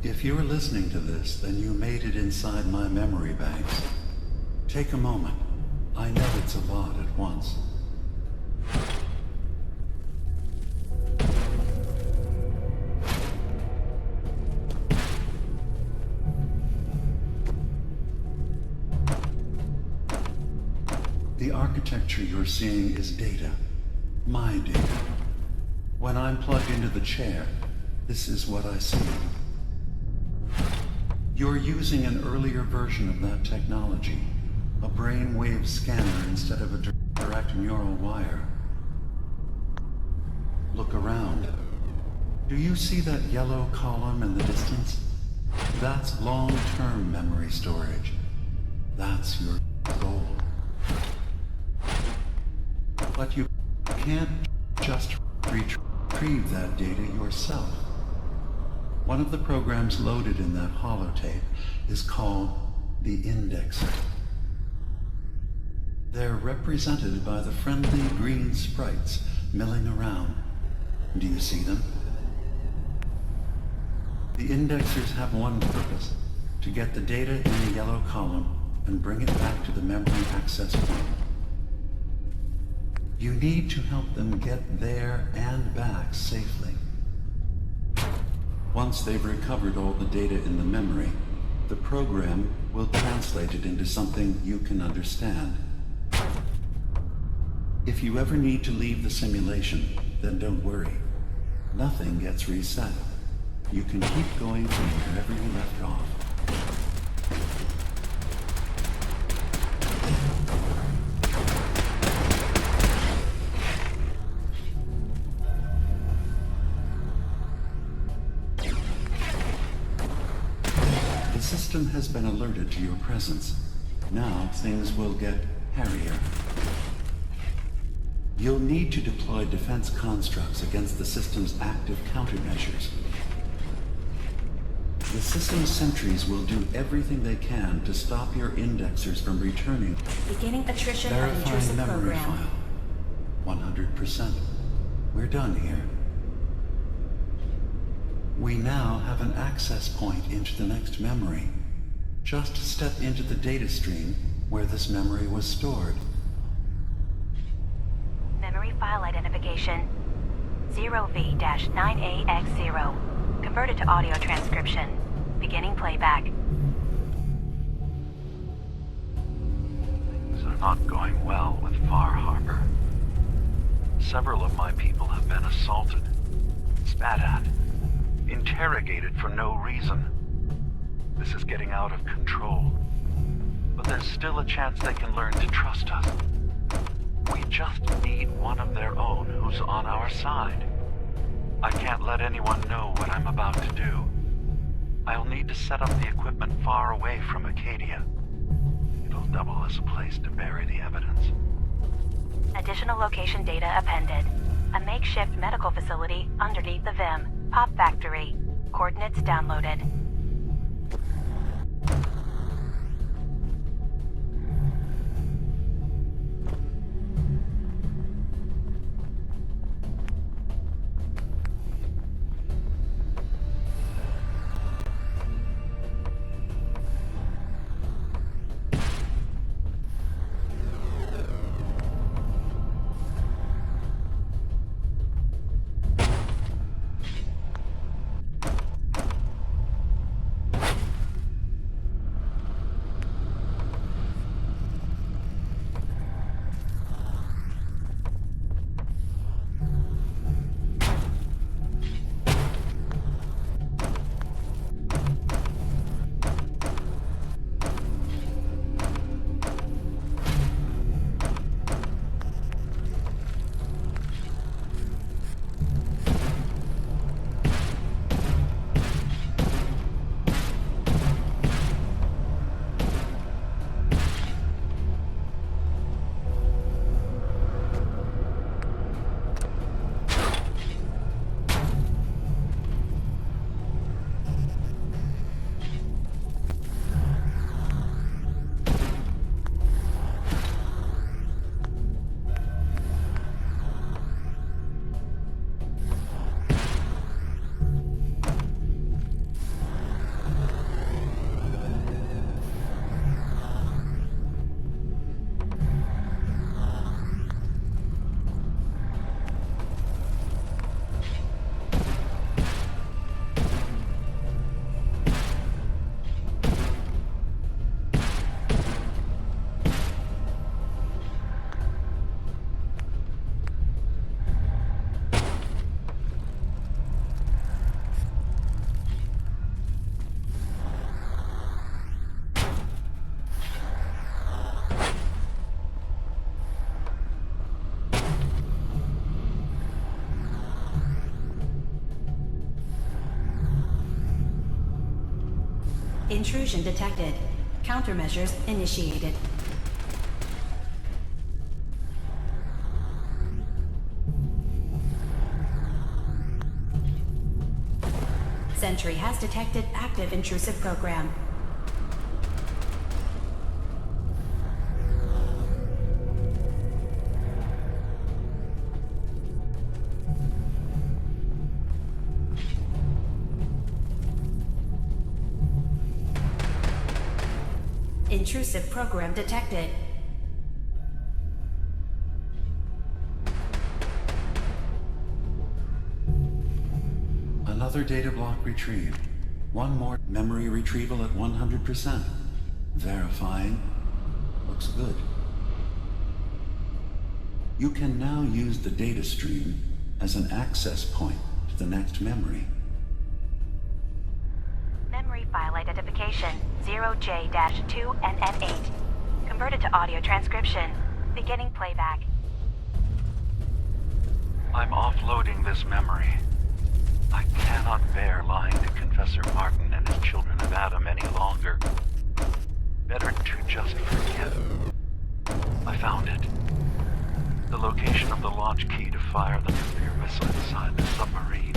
If you're listening to this, then you made it inside my memory banks. Take a moment. I know it's a lot at once. The architecture you're seeing is data. My data. When I'm plugged into the chair, this is what I see. You're using an earlier version of that technology. A brainwave scanner instead of a direct neural wire. Look around. Do you see that yellow column in the distance? That's long-term memory storage. That's your goal. But you can't just retrieve that data yourself. One of the programs loaded in that holotape is called the Indexer. They're represented by the friendly green sprites milling around. Do you see them? The Indexers have one purpose: to get the data in the yellow column and bring it back to the memory access point. You need to help them get there and back safely. Once they've recovered all the data in the memory, the program will translate it into something you can understand. If you ever need to leave the simulation, then don't worry. Nothing gets reset. You can keep going from wherever you left off. The system has been alerted to your presence. Now things will get hairier. You'll need to deploy defense constructs against the system's active countermeasures. The system's sentries will do everything they can to stop your indexers from returning. Beginning attrition of Verifying intrusive memory program. file. 100%. We're done here. We now have an access point into the next memory. Just step into the data stream where this memory was stored. Memory file identification 0V-9AX0. Converted to audio transcription. Beginning playback. Things are not going well with Far Harbor. Several of my people have been assaulted, spat at, interrogated for no reason. This is getting out of control. But there's still a chance they can learn to trust us. We just need one of their own who's on our side. I can't let anyone know what I'm about to do. I'll need to set up the equipment far away from Acadia. It'll double as a place to bury the evidence. Additional location data appended. A makeshift medical facility underneath the VIM. Pop Factory. Coordinates downloaded. Intrusion detected. Countermeasures initiated. Sentry has detected active intrusive program. Intrusive program detected. Another data block retrieved. One more memory retrieval at 100%. Verifying. Looks good. You can now use the data stream as an access point to the next memory. Memory file identification 0J-2NN8. Converted to audio transcription. Beginning playback. I'm offloading this memory. I cannot bear lying to Confessor Martin and his children of Adam any longer. Better to just forget. I found it. The location of the launch key to fire the nuclear missile inside the submarine.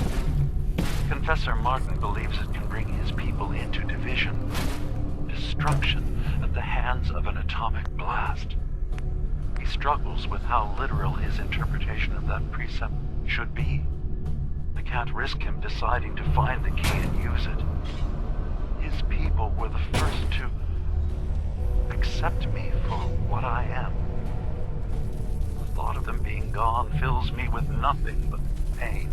Confessor Martin believes it can bring his people into division. Destruction at the hands of an atomic blast. He struggles with how literal his interpretation of that precept should be. I can't risk him deciding to find the key and use it. His people were the first to accept me for what I am. The thought of them being gone fills me with nothing but pain.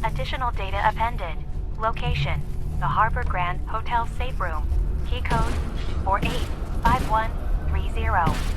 Additional data appended. Location: the Harbor Grand Hotel safe room. Key code 485130.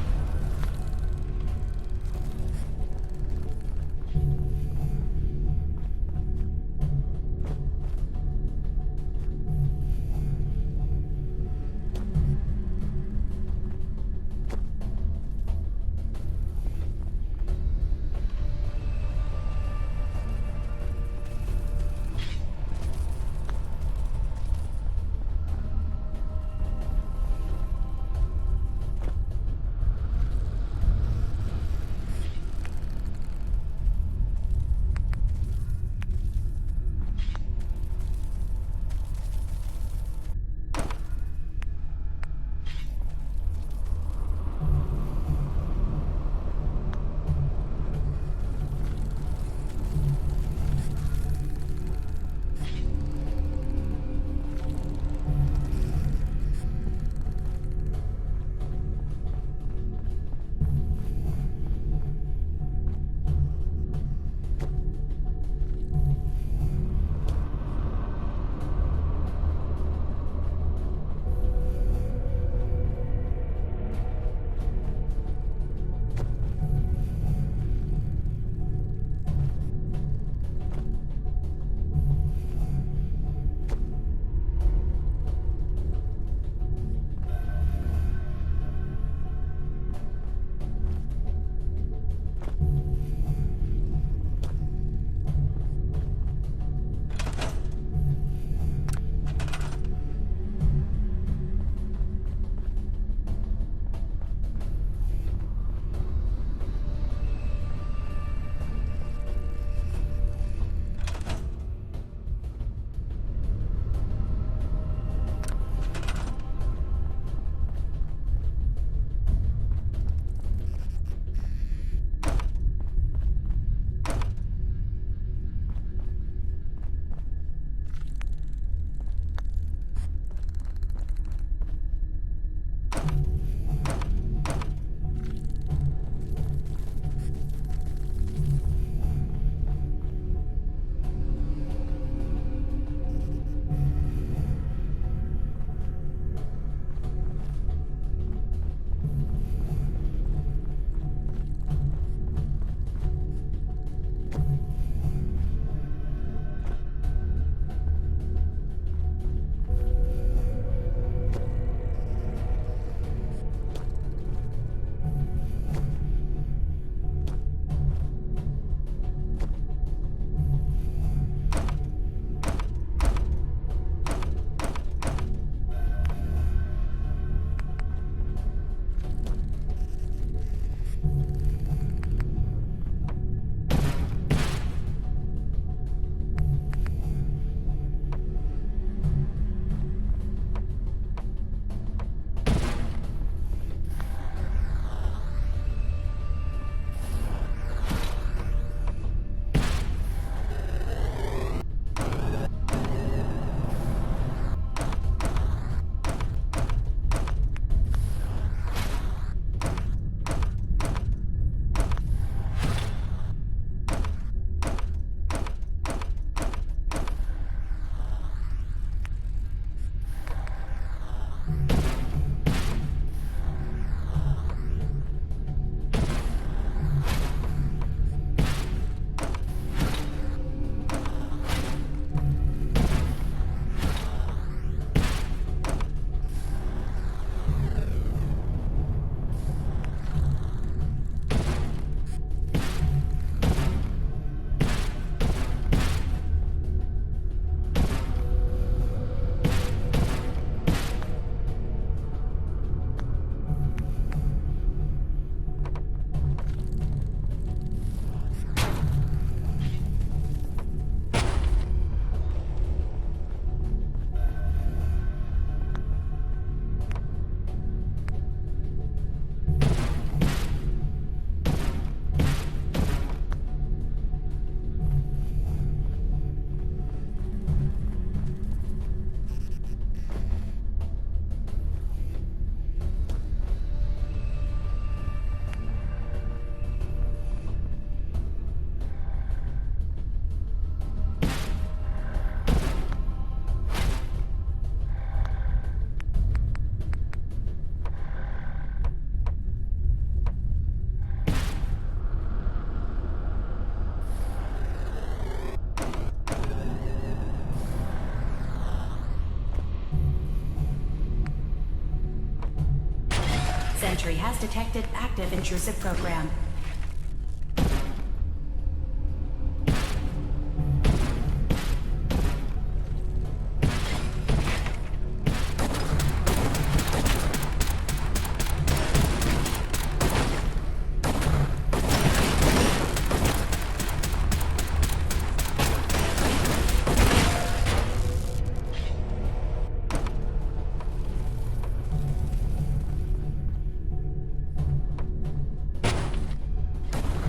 Sentry has detected active intrusive program.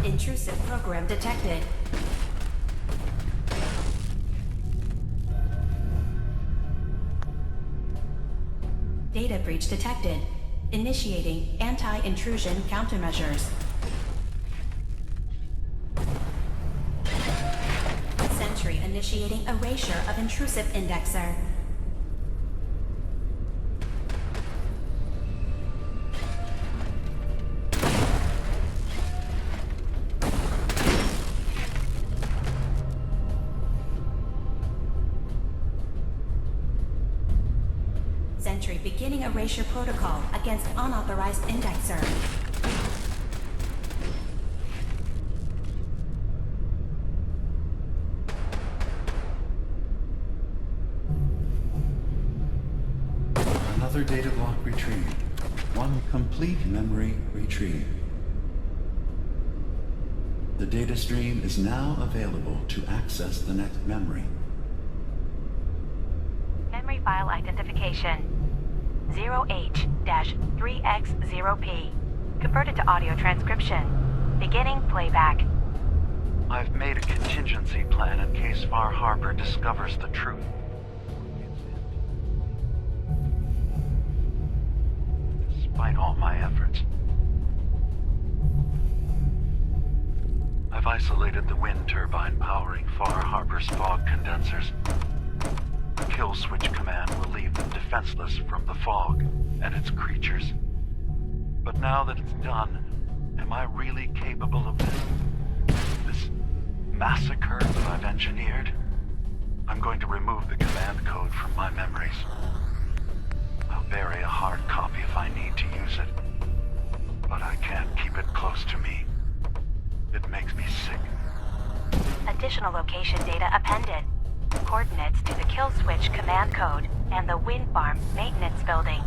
Intrusive program detected. Data breach detected. Initiating anti-intrusion countermeasures. Sentry initiating erasure of intrusive indexer. Sentry beginning erasure protocol against unauthorized indexer. Another data block retrieved. One complete memory retrieved. The data stream is now available to access the next memory. Memory file identification 0H-3X0P. Converted to audio transcription. Beginning playback. I've made a contingency plan in case Far Harbor discovers the truth. Despite all my efforts, I've isolated the wind turbine powering Far Harbor's fog condensers. The kill switch command will leave them defenseless from the fog and its creatures. But now that it's done, am I really capable of this massacre that I've engineered? I'm going to remove the command code from my memories. I'll bury a hard copy if I need to use it. But I can't keep it close to me. It makes me sick. Additional location data appended. Coordinates to the kill switch command code and the wind farm maintenance building.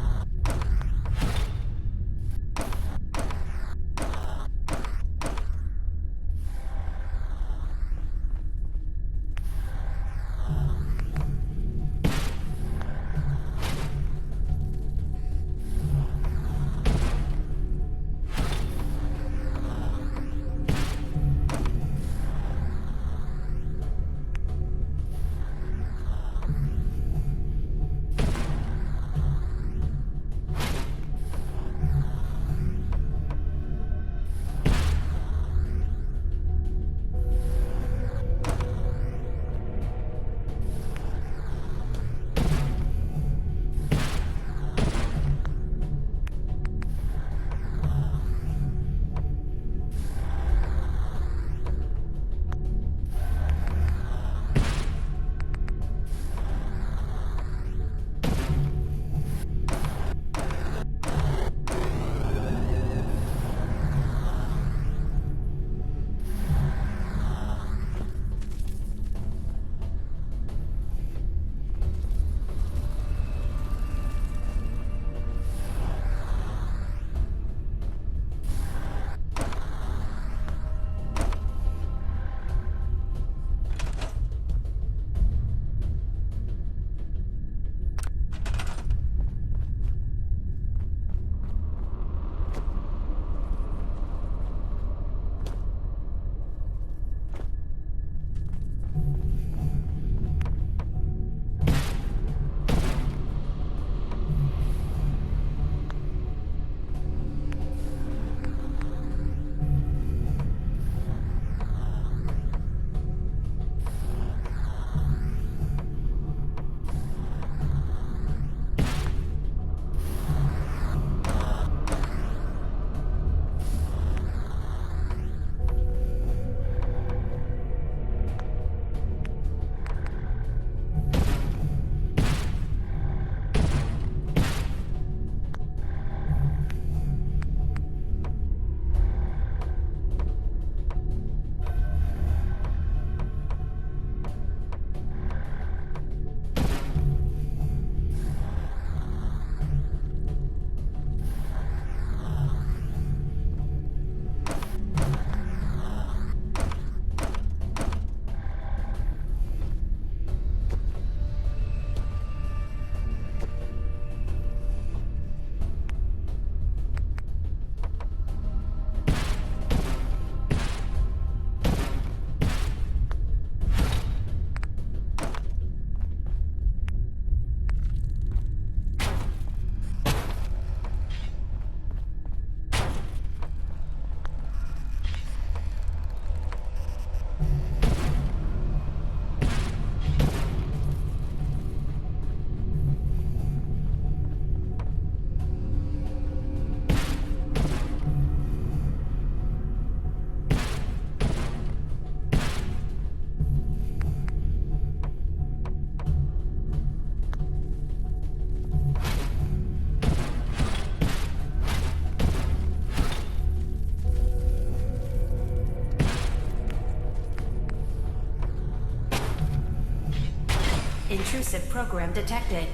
Intrusive program detected.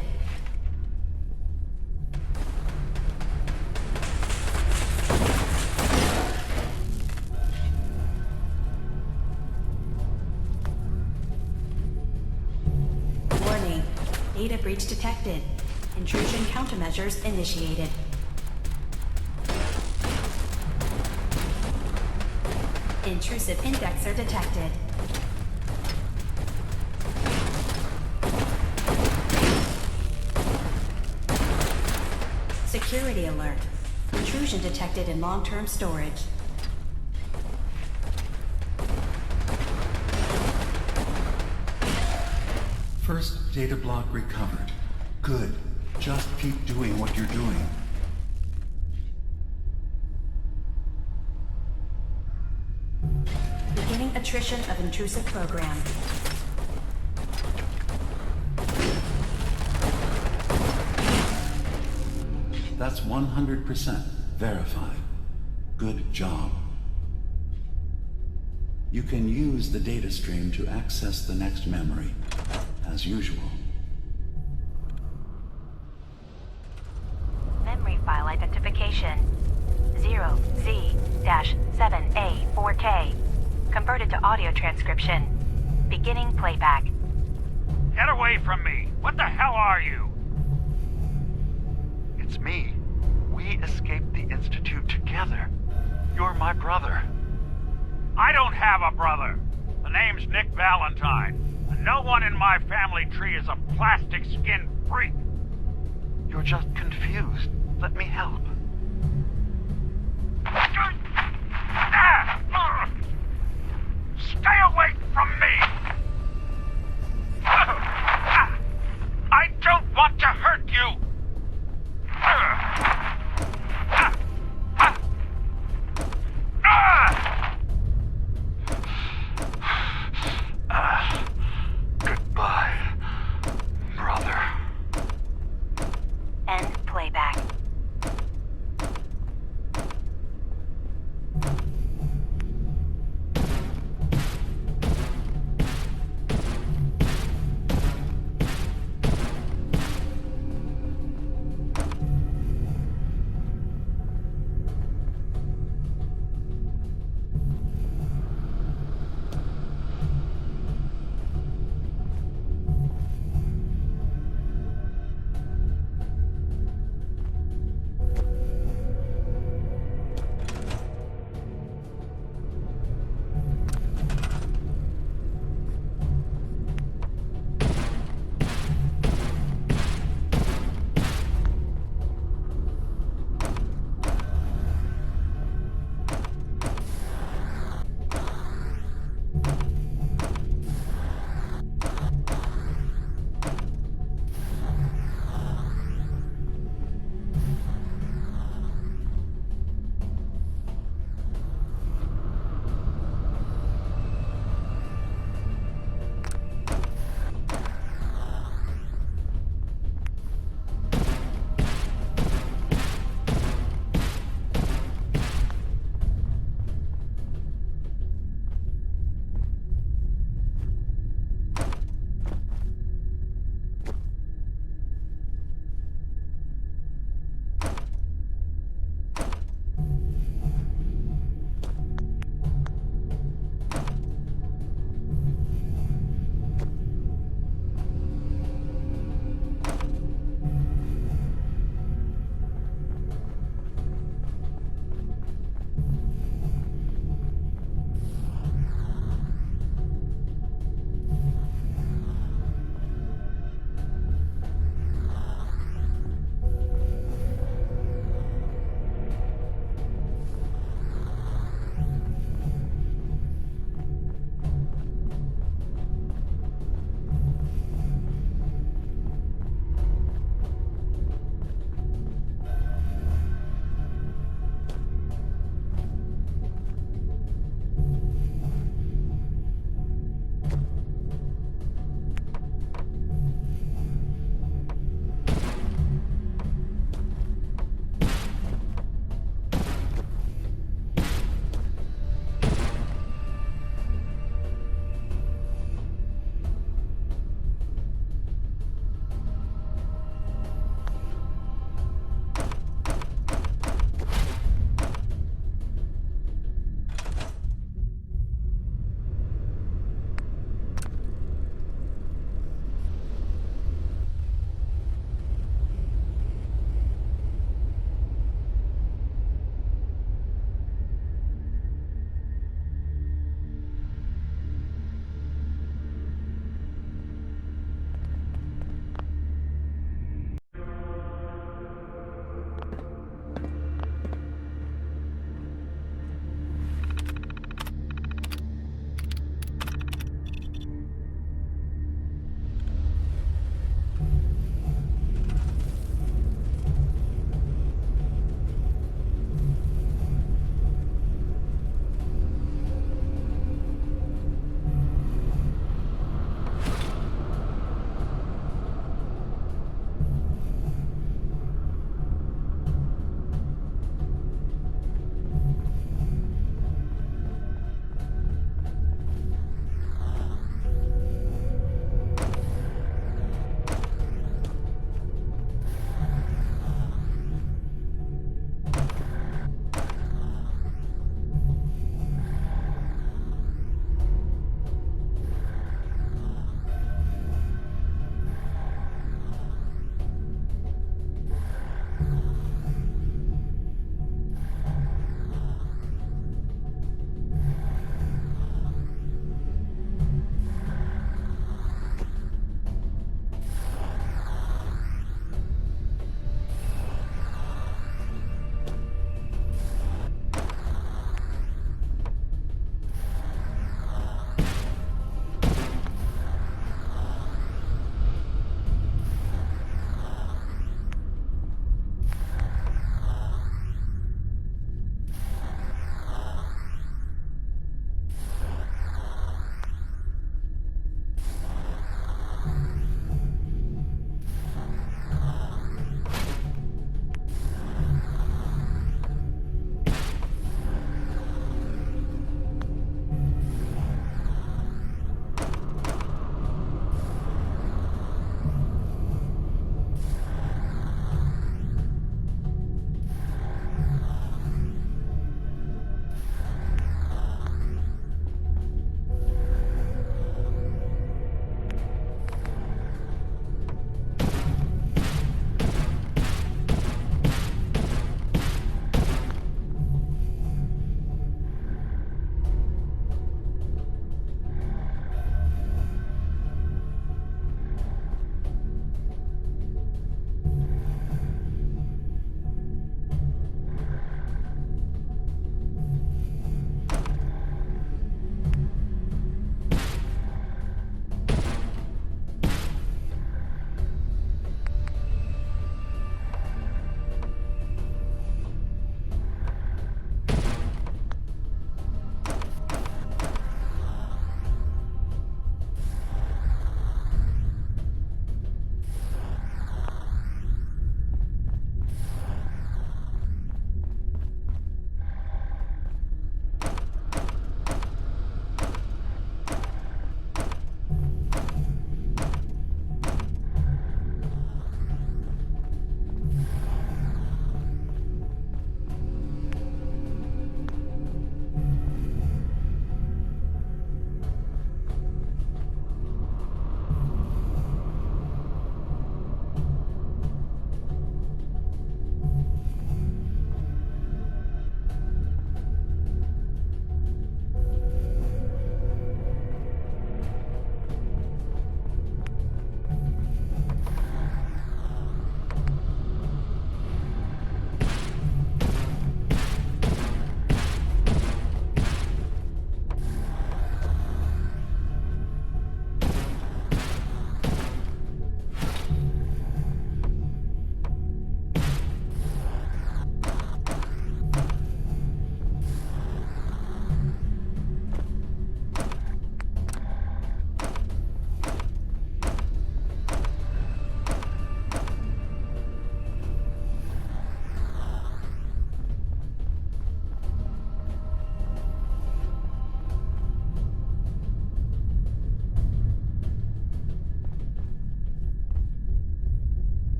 Warning. Data breach detected. Intrusion countermeasures initiated. Intrusive indexer detected. Security alert. Intrusion detected in long-term storage. First data block recovered. Good. Just keep doing what you're doing. Beginning attrition of intrusive program. That's 100% verified. Good job. You can use the data stream to access the next memory, as usual. Memory file identification 0Z-7A4K. Converted to audio transcription. Beginning playback. Get away from me! What the hell are you? It's me. We escaped the Institute together. You're my brother. I don't have a brother. The name's Nick Valentine. And no one in my family tree is a plastic-skinned freak. You're just confused. Let me help. Stay away from me! I don't want to hurt you! Goodbye, brother. End playback.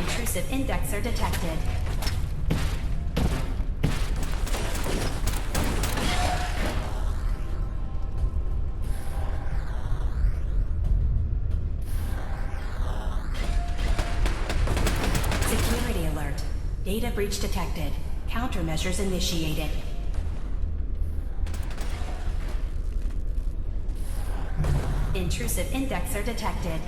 Intrusive indexer detected. Security alert. Data breach detected. Countermeasures initiated. Intrusive indexer detected.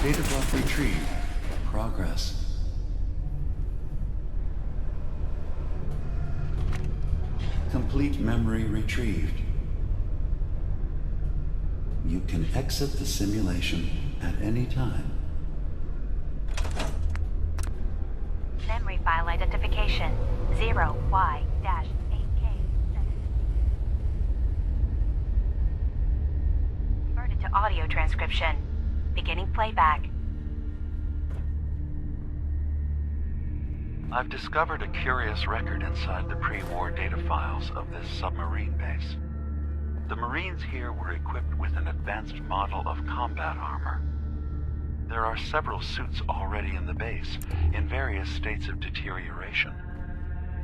Data block retrieved. Progress. Complete memory retrieved. You can exit the simulation at any time. Memory file identification 0Y-8K. Converted to audio transcription. Beginning playback. I've discovered a curious record inside the pre-war data files of this submarine base. The Marines here were equipped with an advanced model of combat armor. There are several suits already in the base, in various states of deterioration.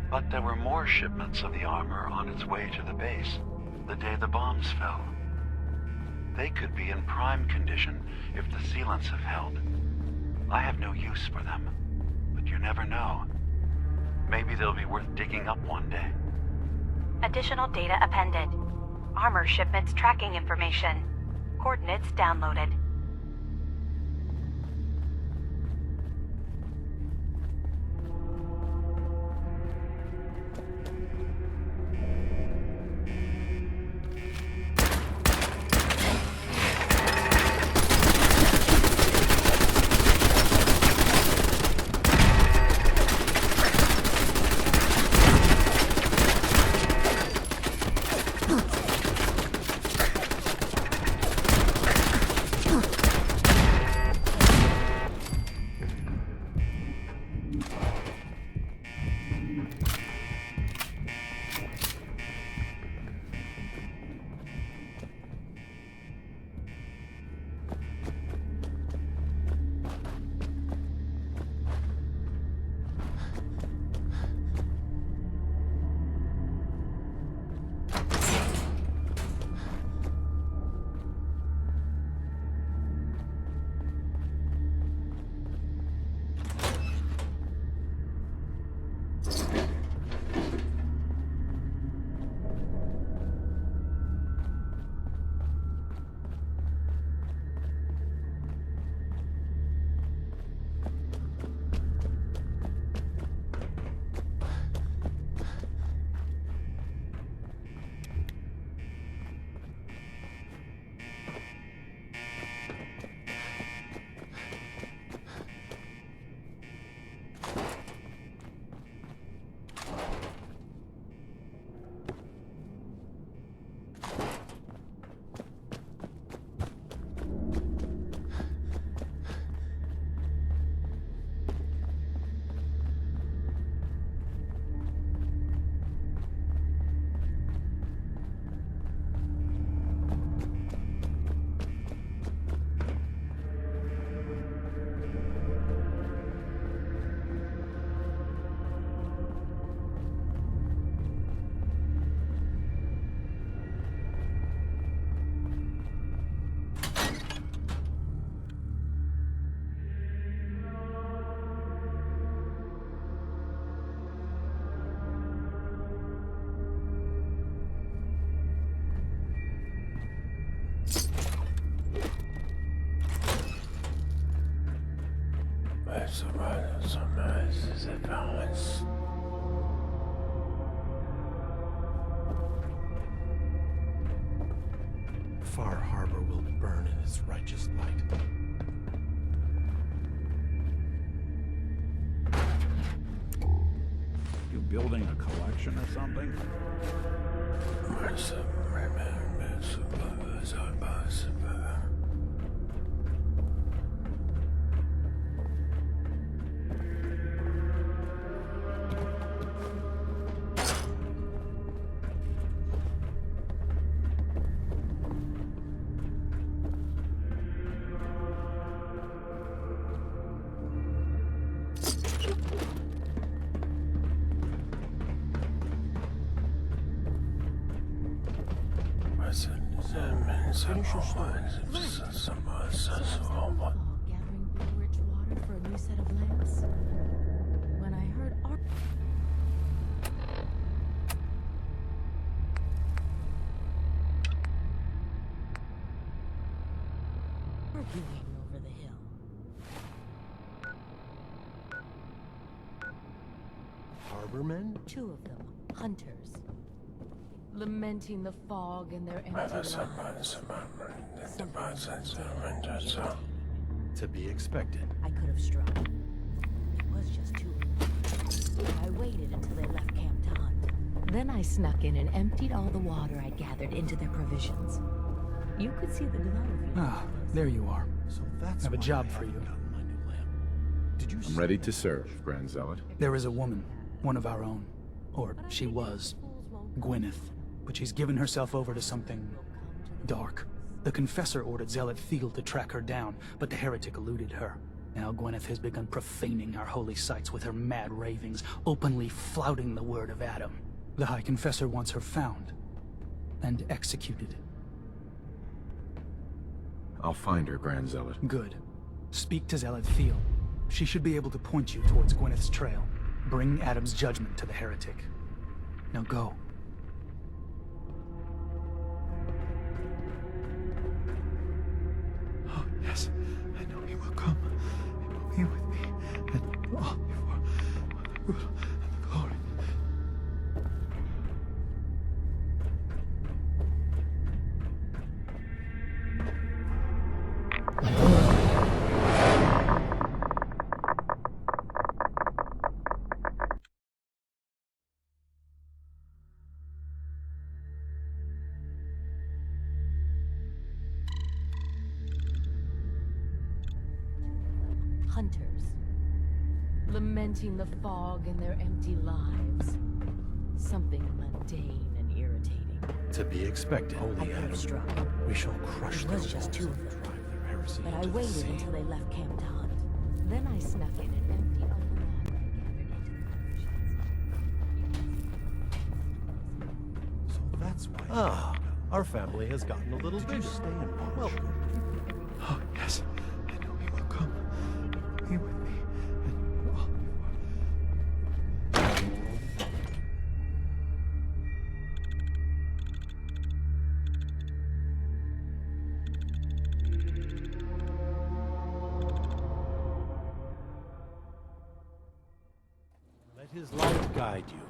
But there were more shipments of the armor on its way to the base the day the bombs fell. They could be in prime condition if the sealants have held. I have no use for them, but you never know. Maybe they'll be worth digging up one day. Additional data appended. Armor shipments tracking information. Coordinates downloaded. Far Harbor will burn in its righteous light. You building a collection or something? Finish your story. Gathering blue rich water for a new set of lamps. When I heard arguing over the hill. Harbormen? 2 of them, hunters. Lamenting the fog and their empty lives. To be expected. I could have struck. It was just 2 of them. I waited until they left camp to hunt. Then I snuck in and emptied all the water I'd gathered into their provisions. You could see the glow of your Ah, there you are. So that's I have a job for you. Did you I'm ready to serve, Grand Zealot. There is a woman, one of our own. Or she was. Gwyneth. But she's given herself over to something dark. The Confessor ordered Zealot Thiel to track her down, but the heretic eluded her. Now Gwyneth has begun profaning our holy sites with her mad ravings, openly flouting the word of Adam. The High Confessor wants her found and executed. I'll find her, Grand Zealot. Good. Speak to Zealot Thiel. She should be able to point you towards Gwyneth's trail. Bring Adam's judgment to the heretic. Now go. Oh, yes. I know he will come. He will be with me. And all before the good and the glory. Hunters. Lamenting the fog and their empty lives. Something mundane and irritating. To be expected. I could have struck. We shall crush It their was just 2 of them. drive their heresy But I into the waited sea. until they left camp to hunt. Then I snuck in and emptied all the water I gathered into the provisions. So that's why. Ah, our family has gotten a little bigger. Stay and watch. Welcome. Oh, yes. I know he will come. He will be with me. And all Let his light guide you.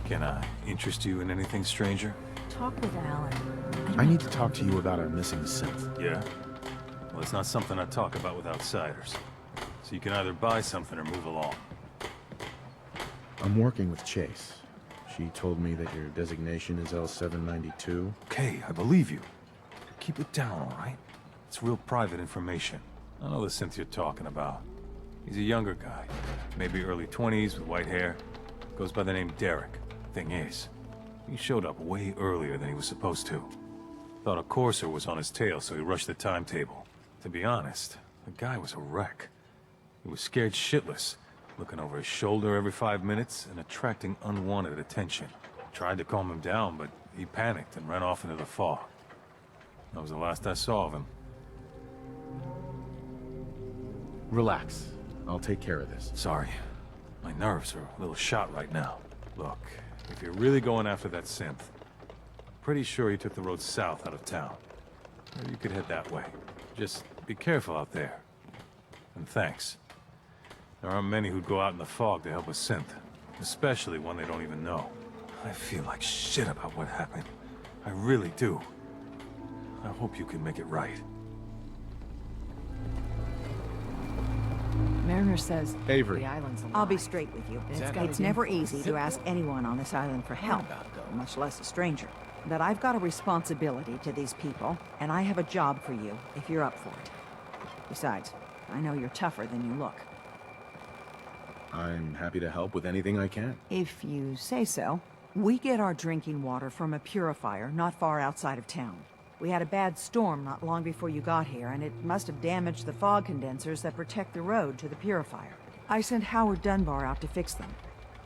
Can I interest you in anything, stranger? Talk with Alan. I need to talk to you about our missing synth. Yeah? Well, it's not something I talk about with outsiders. So you can either buy something or move along. I'm working with Chase. She told me that your designation is L792. Okay, I believe you. Keep it down, all right? It's real private information. I know the synth you're talking about. He's a younger guy, maybe early 20s with white hair. Goes by the name Derek. Thing is, he showed up way earlier than he was supposed to. Thought a courser was on his tail, so he rushed the timetable. To be honest, the guy was a wreck. He was scared shitless, looking over his shoulder every 5 minutes and attracting unwanted attention. Tried to calm him down, but he panicked and ran off into the fog. That was the last I saw of him. Relax. I'll take care of this. Sorry. My nerves are a little shot right now. Look, if you're really going after that synth, pretty sure he took the road south out of town. Maybe you could head that way. Just be careful out there. And thanks. There aren't many who'd go out in the fog to help a synth. Especially one they don't even know. I feel like shit about what happened. I really do. I hope you can make it right. Mariner says Avery. the island's alive. I'll be straight with you. It's never easy to ask anyone on this island for help, much less a stranger. But I've got a responsibility to these people, and I have a job for you, if you're up for it. Besides, I know you're tougher than you look. I'm happy to help with anything I can. If you say so. We get our drinking water from a purifier not far outside of town. We had a bad storm not long before you got here, and it must have damaged the fog condensers that protect the road to the purifier. I sent Howard Dunbar out to fix them.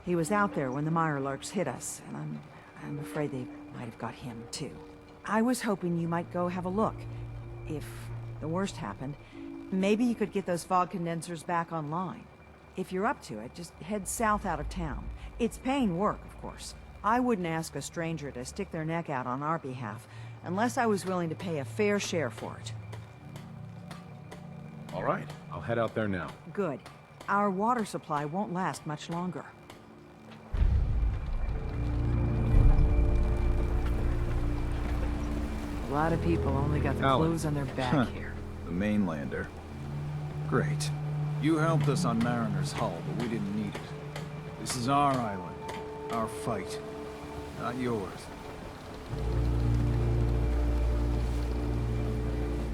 He was out there when the Mirelurks hit us, and I'm afraid they might have got him, too. I was hoping you might go have a look. If the worst happened, maybe you could get those fog condensers back online. If you're up to it, just head south out of town. It's paying work, of course. I wouldn't ask a stranger to stick their neck out on our behalf, unless I was willing to pay a fair share for it. All right, I'll head out there now. Good. Our water supply won't last much longer. A lot of people only got the Alan. clothes on their back here. The mainlander. Great. You helped us on Mariner's hull, but we didn't need it. This is our island, our fight, not yours.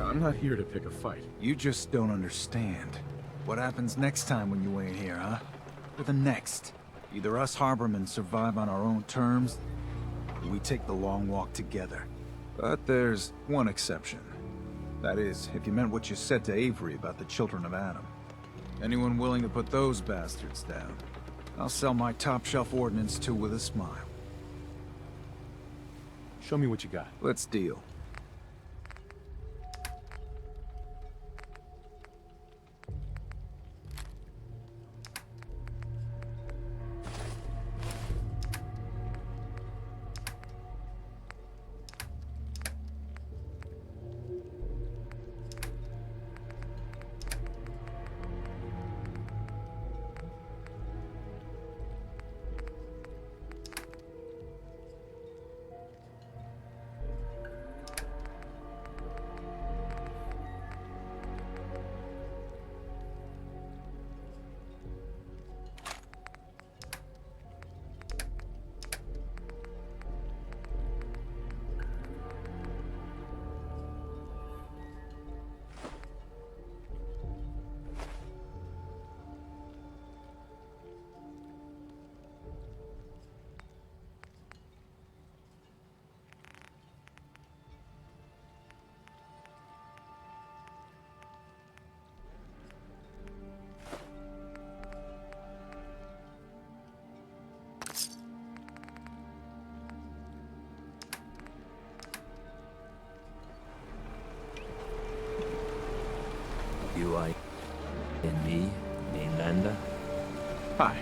I'm not here to pick a fight. You just don't understand. What happens next time when you ain't here, huh? Or the next? Either us Harbormen survive on our own terms, or we take the long walk together. But there's one exception. That is, if you meant what you said to Avery about the Children of Adam. Anyone willing to put those bastards down, I'll sell my top-shelf ordnance to with a smile. Show me what you got. Let's deal. You are in me, mainlander? Hi.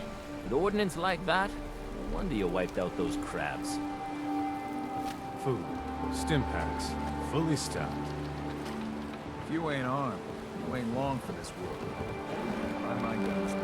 With ordnance like that, no wonder you wiped out those crabs. Food, stim packs, fully stocked. If you ain't armed, you ain't long for this world. Mind my guns.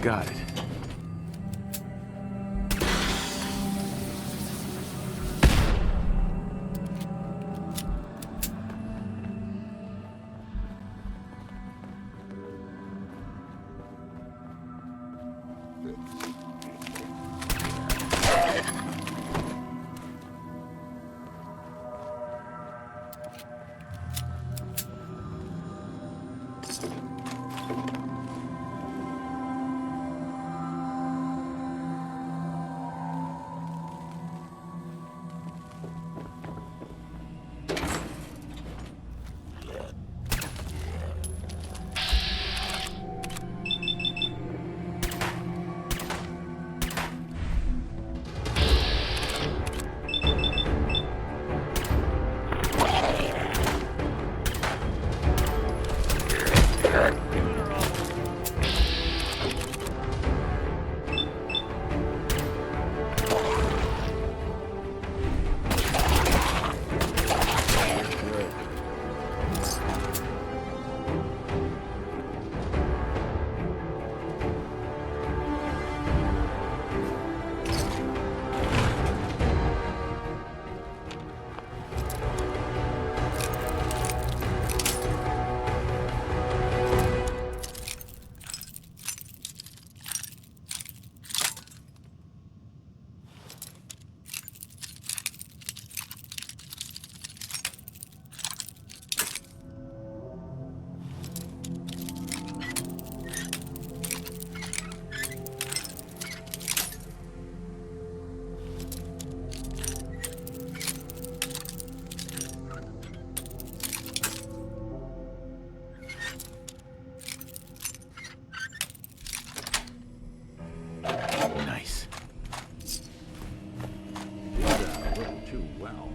Got it. Nice. Did that a little too well.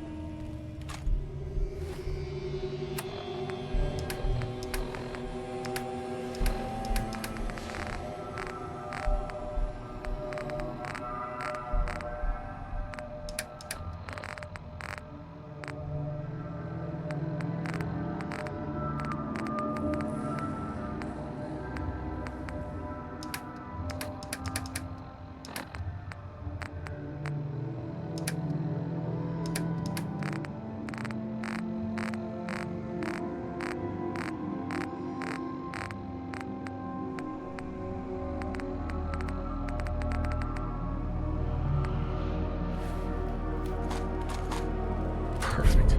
Perfect.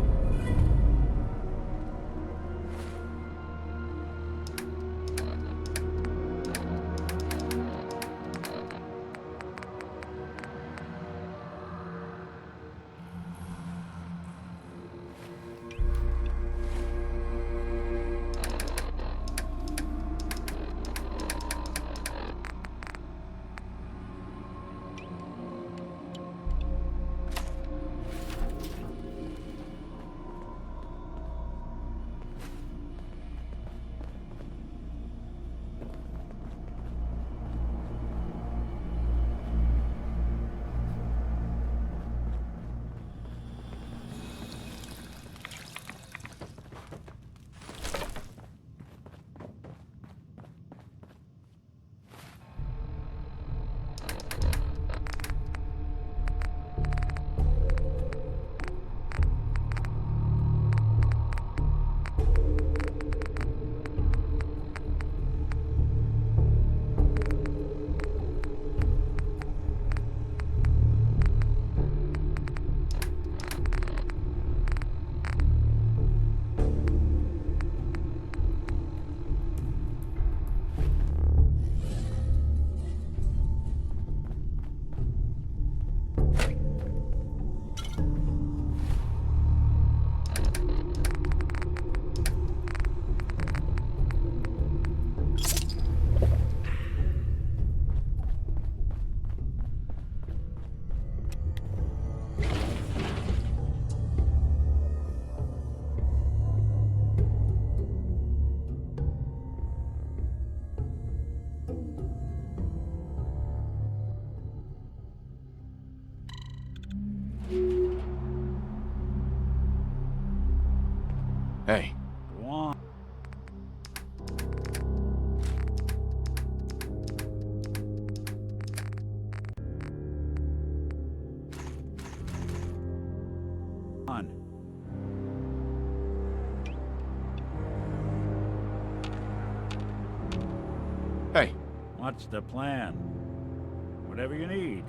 Hey. Go on. Hey. What's the plan? Whatever you need.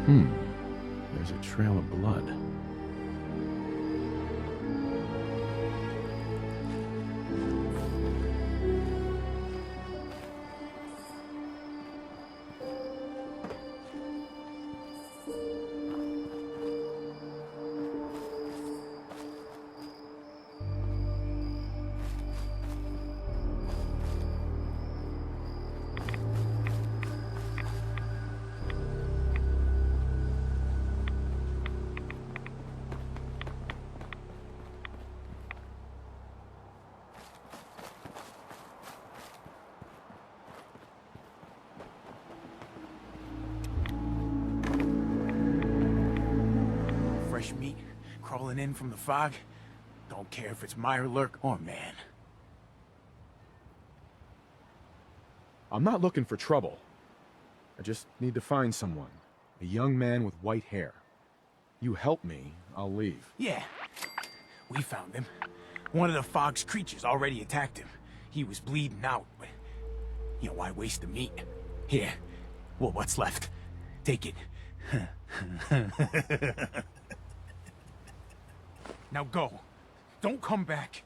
There's a trail of blood. Fresh meat crawling in from the fog. Don't care if it's Mirelurk or man. I'm not looking for trouble. I just need to find someone. A young man with white hair. You help me, I'll leave. Yeah, we found him. One of the fog's creatures already attacked him. He was bleeding out, but you know, why waste the meat? Here, well, what's left? Take it. Now go. Don't come back.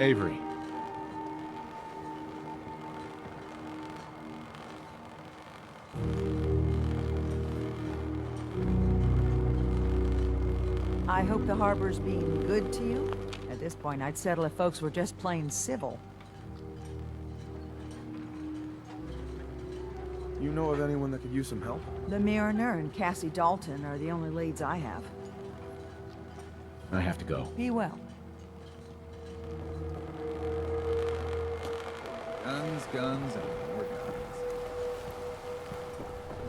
Avery. I hope the harbor's being good to you. At this point, I'd settle if folks were just plain civil. You know of anyone that could use some help? The Mariner and Cassie Dalton are the only leads I have. I have to go. Be well. Guns, guns, and more guns.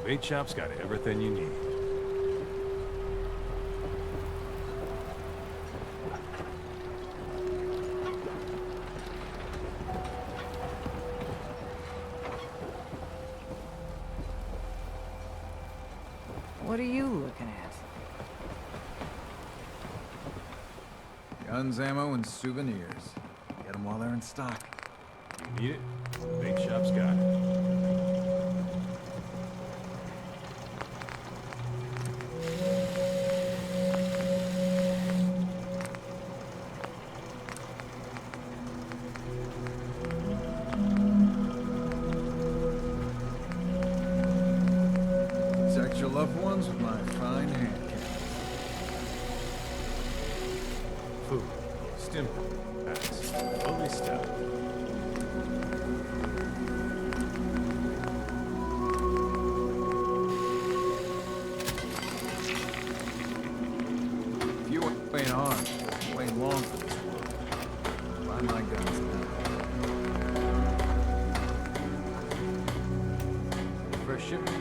Bait shop's got everything you need. What are you looking at? Guns, ammo, and souvenirs. Get them while they're in stock. You need it? Bait shop's got it. Protect your loved ones with my fine hand cannon. Food, stim, packs, holy stuff. If you ain't armed, you ain't long for this world. Find my guns now. Fresh shipment.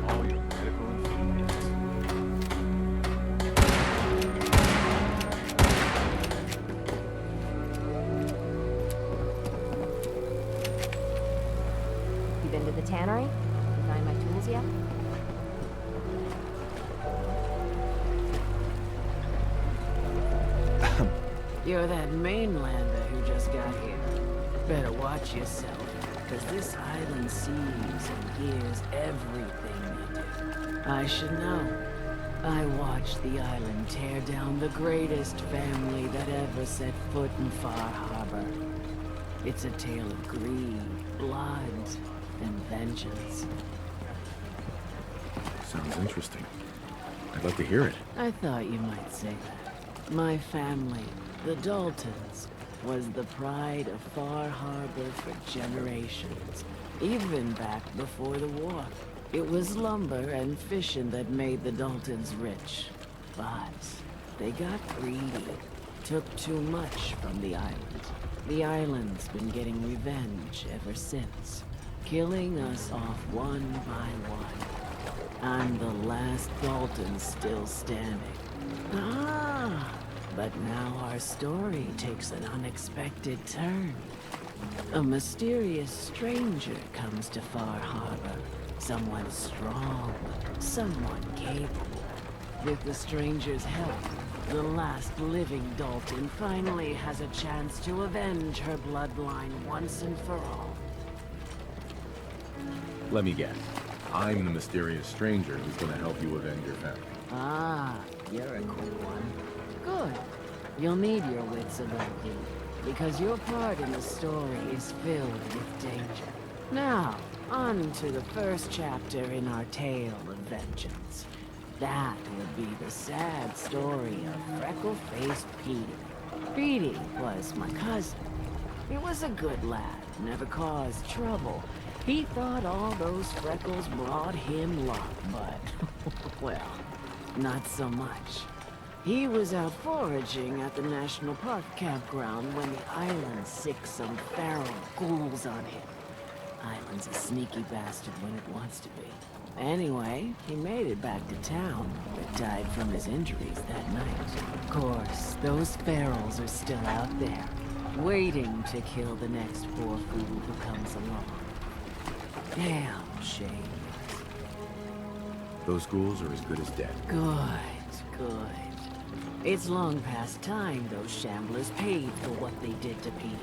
All your medical information. been to the tannery? You find my tools yet? You're that mainlander who just got here. Better watch yourself, because this island sees and hears everything you do. I should know. I watched the island tear down the greatest family that ever set foot in Far Harbor. It's a tale of greed, blood, and vengeance. Sounds interesting. I'd like to hear it. I thought you might say that. My family, the Daltons, was the pride of Far Harbor for generations, even back before the war. It was lumber and fishing that made the Daltons rich. But they got greedy, took too much from the island. The island's been getting revenge ever since, killing us off one by one. I'm the last Dalton still standing. But now our story takes an unexpected turn. A mysterious stranger comes to Far Harbor. Someone strong, someone capable. With the stranger's help, the last living Dalton finally has a chance to avenge her bloodline once and for all. Let me guess. I'm the mysterious stranger who's gonna help you avenge your family. Ah, you're a quick one. Good. You'll need your wits about you, because your part in the story is filled with danger. Now, on to the first chapter in our tale of vengeance. That would be the sad story of freckle-faced Petey. Petey was my cousin. He was a good lad, never caused trouble. He thought all those freckles brought him luck, but, well, not so much. He was out foraging at the National Park campground when the island sicked some feral ghouls on him. Island's a sneaky bastard when it wants to be. Anyway, he made it back to town, but died from his injuries that night. Of course, those ferals are still out there, waiting to kill the next poor fool who comes along. Damn shame. Those ghouls are as good as dead. Good, good. It's long past time those shamblers paid for what they did to Petey.